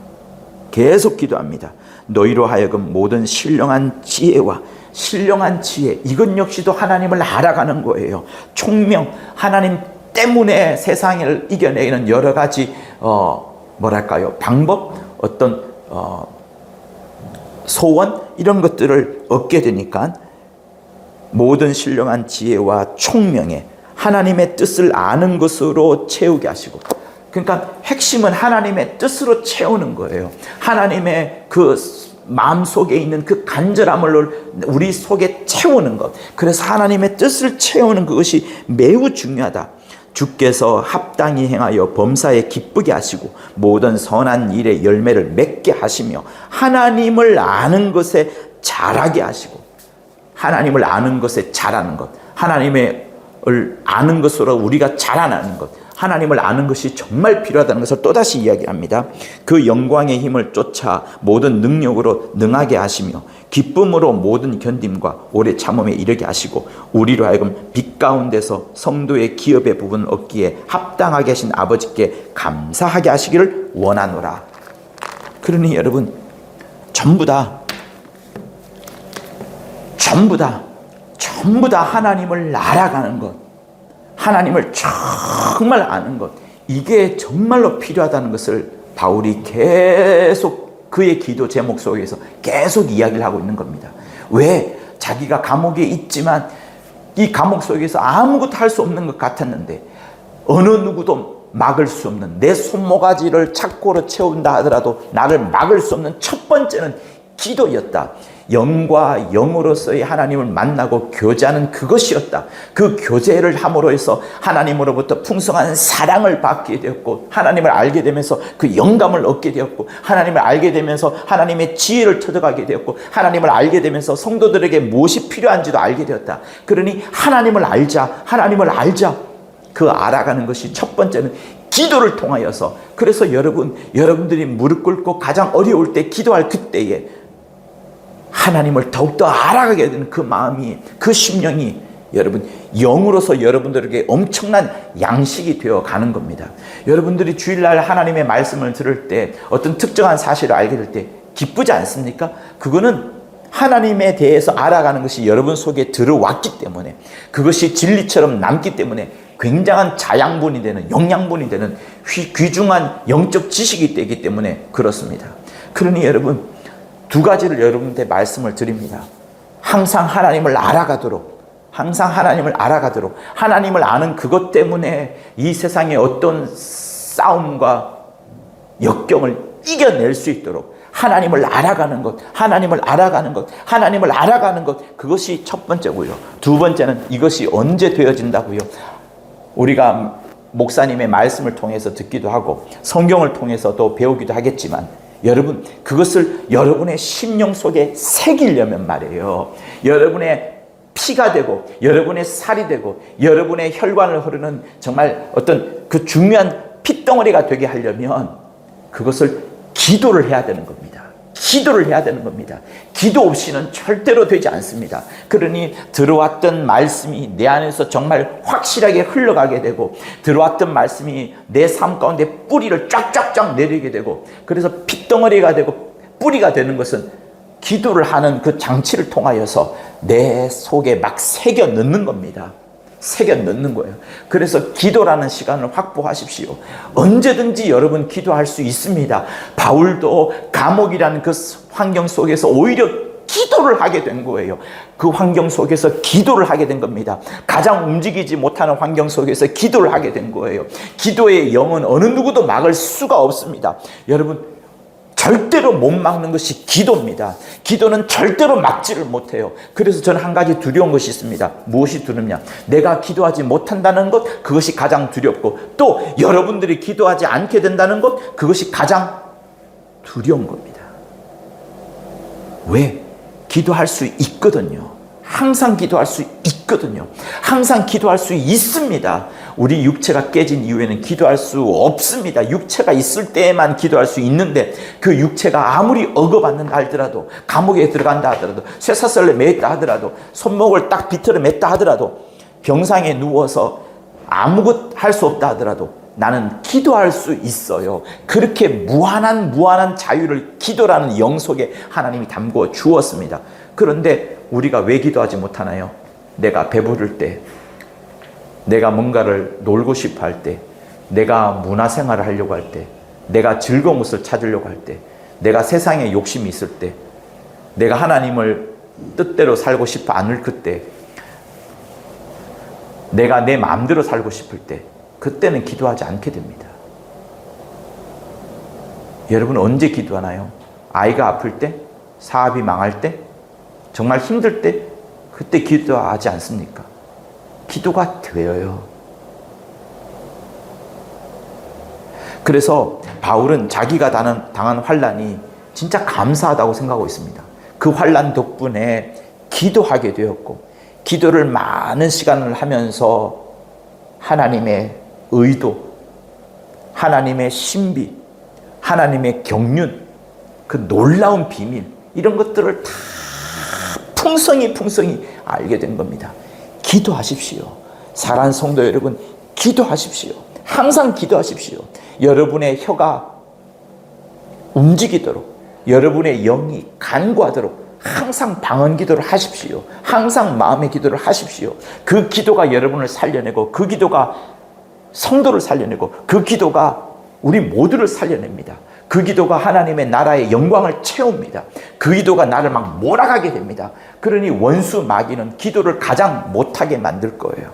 계속 기도합니다. 너희로 하여금 모든 신령한 지혜와, 신령한 지혜, 이것 역시도 하나님을 알아가는 거예요. 총명, 하나님 때문에 세상을 이겨내는 여러 가지 방법, 어떤 소원, 이런 것들을 얻게 되니까 모든 신령한 지혜와 총명에 하나님의 뜻을 아는 것으로 채우게 하시고, 그러니까 핵심은 하나님의 뜻으로 채우는 거예요. 하나님의 그 마음속에 있는 그 간절함을 우리 속에 채우는 것, 그래서 하나님의 뜻을 채우는 그것이 매우 중요하다. 주께서 합당히 행하여 범사에 기쁘게 하시고 모든 선한 일의 열매를 맺게 하시며 하나님을 아는 것에 잘하게 하시고, 하나님을 아는 것에 잘하는 것, 하나님을 아는 것으로 우리가 자라나는 것, 하나님을 아는 것이 정말 필요하다는 것을 또다시 이야기합니다. 그 영광의 힘을 쫓아 모든 능력으로 능하게 하시며 기쁨으로 모든 견딤과 오래 참음에 이르게 하시고 우리로 하여금 빛 가운데서 성도의 기업의 부분을 얻기에 합당하게 하신 아버지께 감사하게 하시기를 원하노라. 그러니 여러분, 전부 다 하나님을 알아가는 것, 하나님을 정말 아는 것, 이게 정말로 필요하다는 것을 바울이 계속 그의 기도 제목 속에서 계속 이야기를 하고 있는 겁니다. 왜? 자기가 감옥에 있지만 이 감옥 속에서 아무것도 할 수 없는 것 같았는데 어느 누구도 막을 수 없는, 내 손모가지를 착고로 채운다 하더라도 나를 막을 수 없는 첫 번째는 기도였다. 영과 영으로서의 하나님을 만나고 교제하는 그것이었다. 그 교제를 함으로 해서 하나님으로부터 풍성한 사랑을 받게 되었고, 하나님을 알게 되면서 그 영감을 얻게 되었고, 하나님을 알게 되면서 하나님의 지혜를 터득하게 되었고, 하나님을 알게 되면서 성도들에게 무엇이 필요한지도 알게 되었다. 그러니 하나님을 알자, 하나님을 알자. 그 알아가는 것이 첫 번째는 기도를 통하여서. 그래서 여러분들이 무릎 꿇고 가장 어려울 때 기도할 그때에 하나님을 더욱더 알아가게 되는 그 마음이, 그 심령이 여러분 영으로서 여러분들에게 엄청난 양식이 되어 가는 겁니다. 여러분들이 주일날 하나님의 말씀을 들을 때 어떤 특정한 사실을 알게 될 때 기쁘지 않습니까? 그거는 하나님에 대해서 알아가는 것이 여러분 속에 들어왔기 때문에, 그것이 진리처럼 남기 때문에 굉장한 자양분이 되는, 영양분이 되는 귀중한 영적 지식이 되기 때문에 그렇습니다. 그러니 여러분, 두 가지를 여러분한테 말씀을 드립니다. 항상 하나님을 알아가도록, 하나님을 아는 그것 때문에 이 세상의 어떤 싸움과 역경을 이겨낼 수 있도록 하나님을 알아가는 것, 그것이 첫 번째고요. 두 번째는 이것이 언제 되어진다고요? 우리가 목사님의 말씀을 통해서 듣기도 하고 성경을 통해서도 배우기도 하겠지만, 여러분, 그것을 여러분의 심령 속에 새기려면 말이에요. 여러분의 피가 되고, 여러분의 살이 되고, 여러분의 혈관을 흐르는 정말 어떤 그 중요한 핏덩어리가 되게 하려면 그것을 기도를 해야 되는 겁니다. 기도 없이는 절대로 되지 않습니다. 그러니 들어왔던 말씀이 내 안에서 정말 확실하게 흘러가게 되고, 들어왔던 말씀이 내 삶 가운데 뿌리를 쫙쫙쫙 내리게 되고, 그래서 핏덩어리가 되고 뿌리가 되는 것은 기도를 하는 그 장치를 통하여서 내 속에 막 새겨 넣는 겁니다. 새겨 넣는 거예요. 그래서 기도라는 시간을 확보하십시오. 언제든지 여러분 기도할 수 있습니다. 바울도 감옥이라는 그 환경 속에서 오히려 기도를 하게 된 거예요. 그 환경 속에서 기도를 하게 된 겁니다. 가장 움직이지 못하는 환경 속에서 기도를 하게 된 거예요. 기도의 영은 어느 누구도 막을 수가 없습니다. 여러분, 절대로 못 막는 것이 기도입니다. 기도는 절대로 막지를 못해요. 그래서 저는 한 가지 두려운 것이 있습니다. 무엇이 두렵냐? 내가 기도하지 못한다는 것, 그것이 가장 두렵고, 또 여러분들이 기도하지 않게 된다는 것, 그것이 가장 두려운 겁니다. 왜? 기도할 수 있거든요. 항상 기도할 수 있거든요. 항상 기도할 수 있습니다. 우리 육체가 깨진 이후에는 기도할 수 없습니다. 육체가 있을 때에만 기도할 수 있는데, 그 육체가 아무리 억어받는다 하더라도, 감옥에 들어간다 하더라도, 쇠사슬에 매였다 하더라도, 손목을 딱 비틀어 맸다 하더라도, 병상에 누워서 아무것 할 수 없다 하더라도 나는 기도할 수 있어요. 그렇게 무한한 자유를 기도라는 영 속에 하나님이 담고 주었습니다. 그런데 우리가 왜 기도하지 못하나요? 내가 배부를 때, 내가 뭔가를 놀고 싶어 할 때, 내가 문화생활을 하려고 할 때, 내가 즐거운 것을 찾으려고 할 때, 내가 세상에 욕심이 있을 때, 내가 하나님을 뜻대로 살고 싶어 않을 그때, 내가 내 마음대로 살고 싶을 때, 그때는 기도하지 않게 됩니다. 여러분, 언제 기도하나요? 아이가 아플 때? 사업이 망할 때? 정말 힘들 때? 그때 기도하지 않습니까? 기도가 되어요. 그래서 바울은 자기가 당한 환난이 진짜 감사하다고 생각하고 있습니다. 그 환난 덕분에 기도하게 되었고, 기도를 많은 시간을 하면서 하나님의 의도, 하나님의 신비, 하나님의 경륜, 그 놀라운 비밀, 이런 것들을 다 풍성히 알게 된 겁니다. 기도하십시오. 사랑하는 성도 여러분, 기도하십시오. 항상 기도하십시오. 여러분의 혀가 움직이도록, 여러분의 영이 간구하도록 항상 방언 기도를 하십시오. 항상 마음의 기도를 하십시오. 그 기도가 여러분을 살려내고, 그 기도가 성도를 살려내고, 그 기도가 우리 모두를 살려냅니다. 그 기도가 하나님의 나라의 영광을 채웁니다. 그 기도가 나를 막 몰아가게 됩니다. 그러니 원수 마귀는 기도를 가장 못하게 만들 거예요.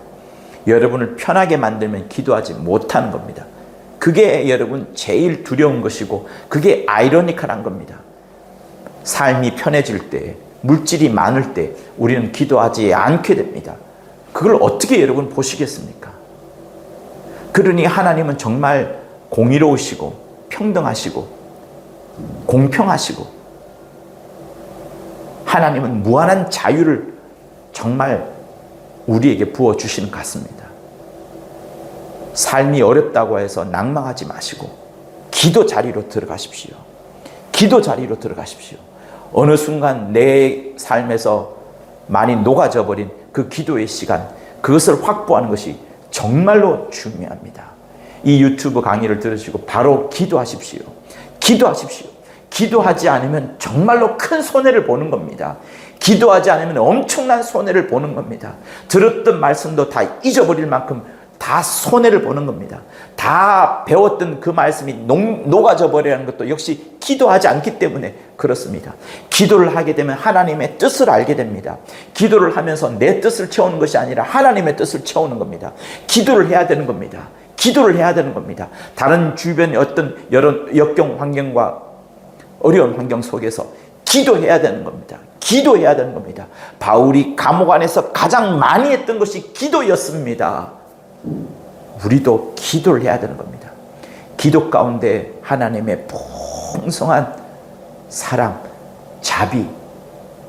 여러분을 편하게 만들면 기도하지 못하는 겁니다. 그게 여러분 제일 두려운 것이고, 그게 아이러니컬한 겁니다. 삶이 편해질 때, 물질이 많을 때 우리는 기도하지 않게 됩니다. 그걸 어떻게 여러분 보시겠습니까? 그러니 하나님은 정말 공의로우시고 평등하시고 공평하시고 하나님은 무한한 자유를 정말 우리에게 부어주시는 것 같습니다. 삶이 어렵다고 해서 낭망하지 마시고 기도 자리로 들어가십시오. 기도 자리로 들어가십시오. 어느 순간 내 삶에서 많이 녹아져 버린 그 기도의 시간, 그것을 확보하는 것이 정말로 중요합니다. 이 유튜브 강의를 들으시고 바로 기도하십시오. 기도하십시오. 기도하지 않으면 정말로 큰 손해를 보는 겁니다. 기도하지 않으면 엄청난 손해를 보는 겁니다. 들었던 말씀도 다 잊어버릴 만큼 다 손해를 보는 겁니다. 다 배웠던 그 말씀이 녹아져 버리는 것도 역시 기도하지 않기 때문에 그렇습니다. 기도를 하게 되면 하나님의 뜻을 알게 됩니다. 기도를 하면서 내 뜻을 채우는 것이 아니라 하나님의 뜻을 채우는 겁니다. 기도를 해야 되는 겁니다. 기도를 해야 되는 겁니다. 다른 주변의 어떤 여러 역경 환경과 어려운 환경 속에서 기도해야 되는 겁니다. 기도해야 되는 겁니다. 바울이 감옥 안에서 가장 많이 했던 것이 기도였습니다. 우리도 기도를 해야 되는 겁니다. 기도 가운데 하나님의 풍성한 사랑, 자비,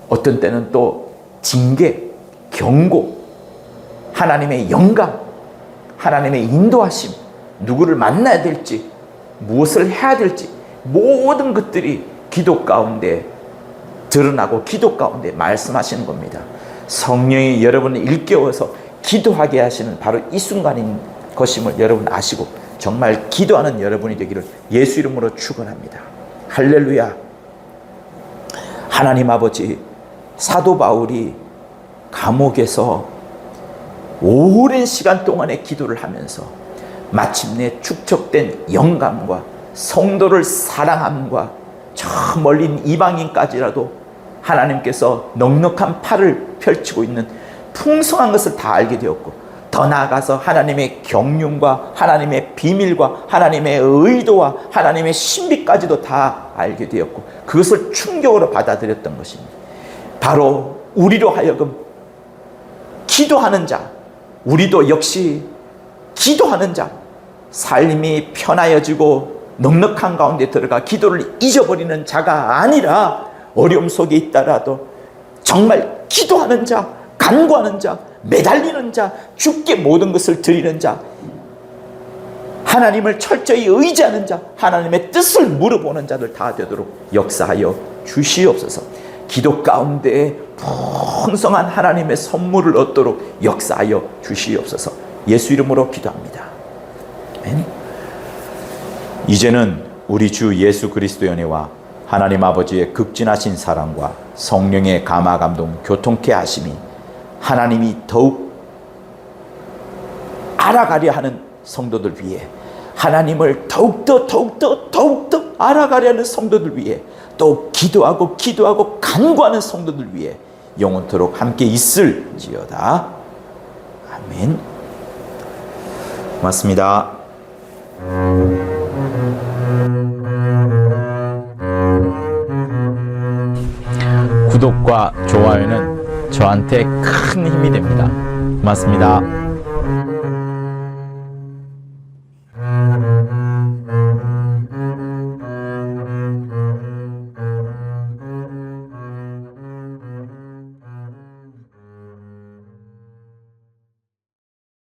어떤 때는 또 징계, 경고, 하나님의 영감, 하나님의 인도하심, 누구를 만나야 될지, 무엇을 해야 될지 모든 것들이 기도 가운데 드러나고 기도 가운데 말씀하시는 겁니다. 성령이 여러분을 일깨워서 기도하게 하시는 바로 이 순간인 것임을 여러분 아시고 정말 기도하는 여러분이 되기를 예수 이름으로 축원합니다. 할렐루야. 하나님 아버지, 사도 바울이 감옥에서 오랜 시간 동안의 기도를 하면서 마침내 축적된 영감과 성도를 사랑함과 저 멀린 이방인까지라도 하나님께서 넉넉한 팔을 펼치고 있는 풍성한 것을 다 알게 되었고, 더 나아가서 하나님의 경륜과 하나님의 비밀과 하나님의 의도와 하나님의 신비까지도 다 알게 되었고, 그것을 충격으로 받아들였던 것입니다. 바로 우리로 하여금 기도하는 자, 우리도 역시 기도하는 자, 삶이 편하여지고 넉넉한 가운데 들어가 기도를 잊어버리는 자가 아니라 어려움 속에 있다라도 정말 기도하는 자, 간구하는 자, 매달리는 자, 주께 모든 것을 드리는 자, 하나님을 철저히 의지하는 자, 하나님의 뜻을 물어보는 자들 다 되도록 역사하여 주시옵소서. 기도 가운데 풍성한 하나님의 선물을 얻도록 역사하여 주시옵소서. 예수 이름으로 기도합니다. 아멘. 이제는 우리 주 예수 그리스도의 은혜와 하나님 아버지의 극진하신 사랑과 성령의 감화 감동 교통케 하심이 하나님이 더욱 알아가려 하는 성도들 위해, 하나님을 더욱더 알아가려 하는 성도들 위해, 또 기도하고 간구하는 성도들 위해 영원토록 함께 있을지어다. 아멘. 고맙습니다. 구독과 좋아요는 저한테 큰 힘이 됩니다. 고맙습니다.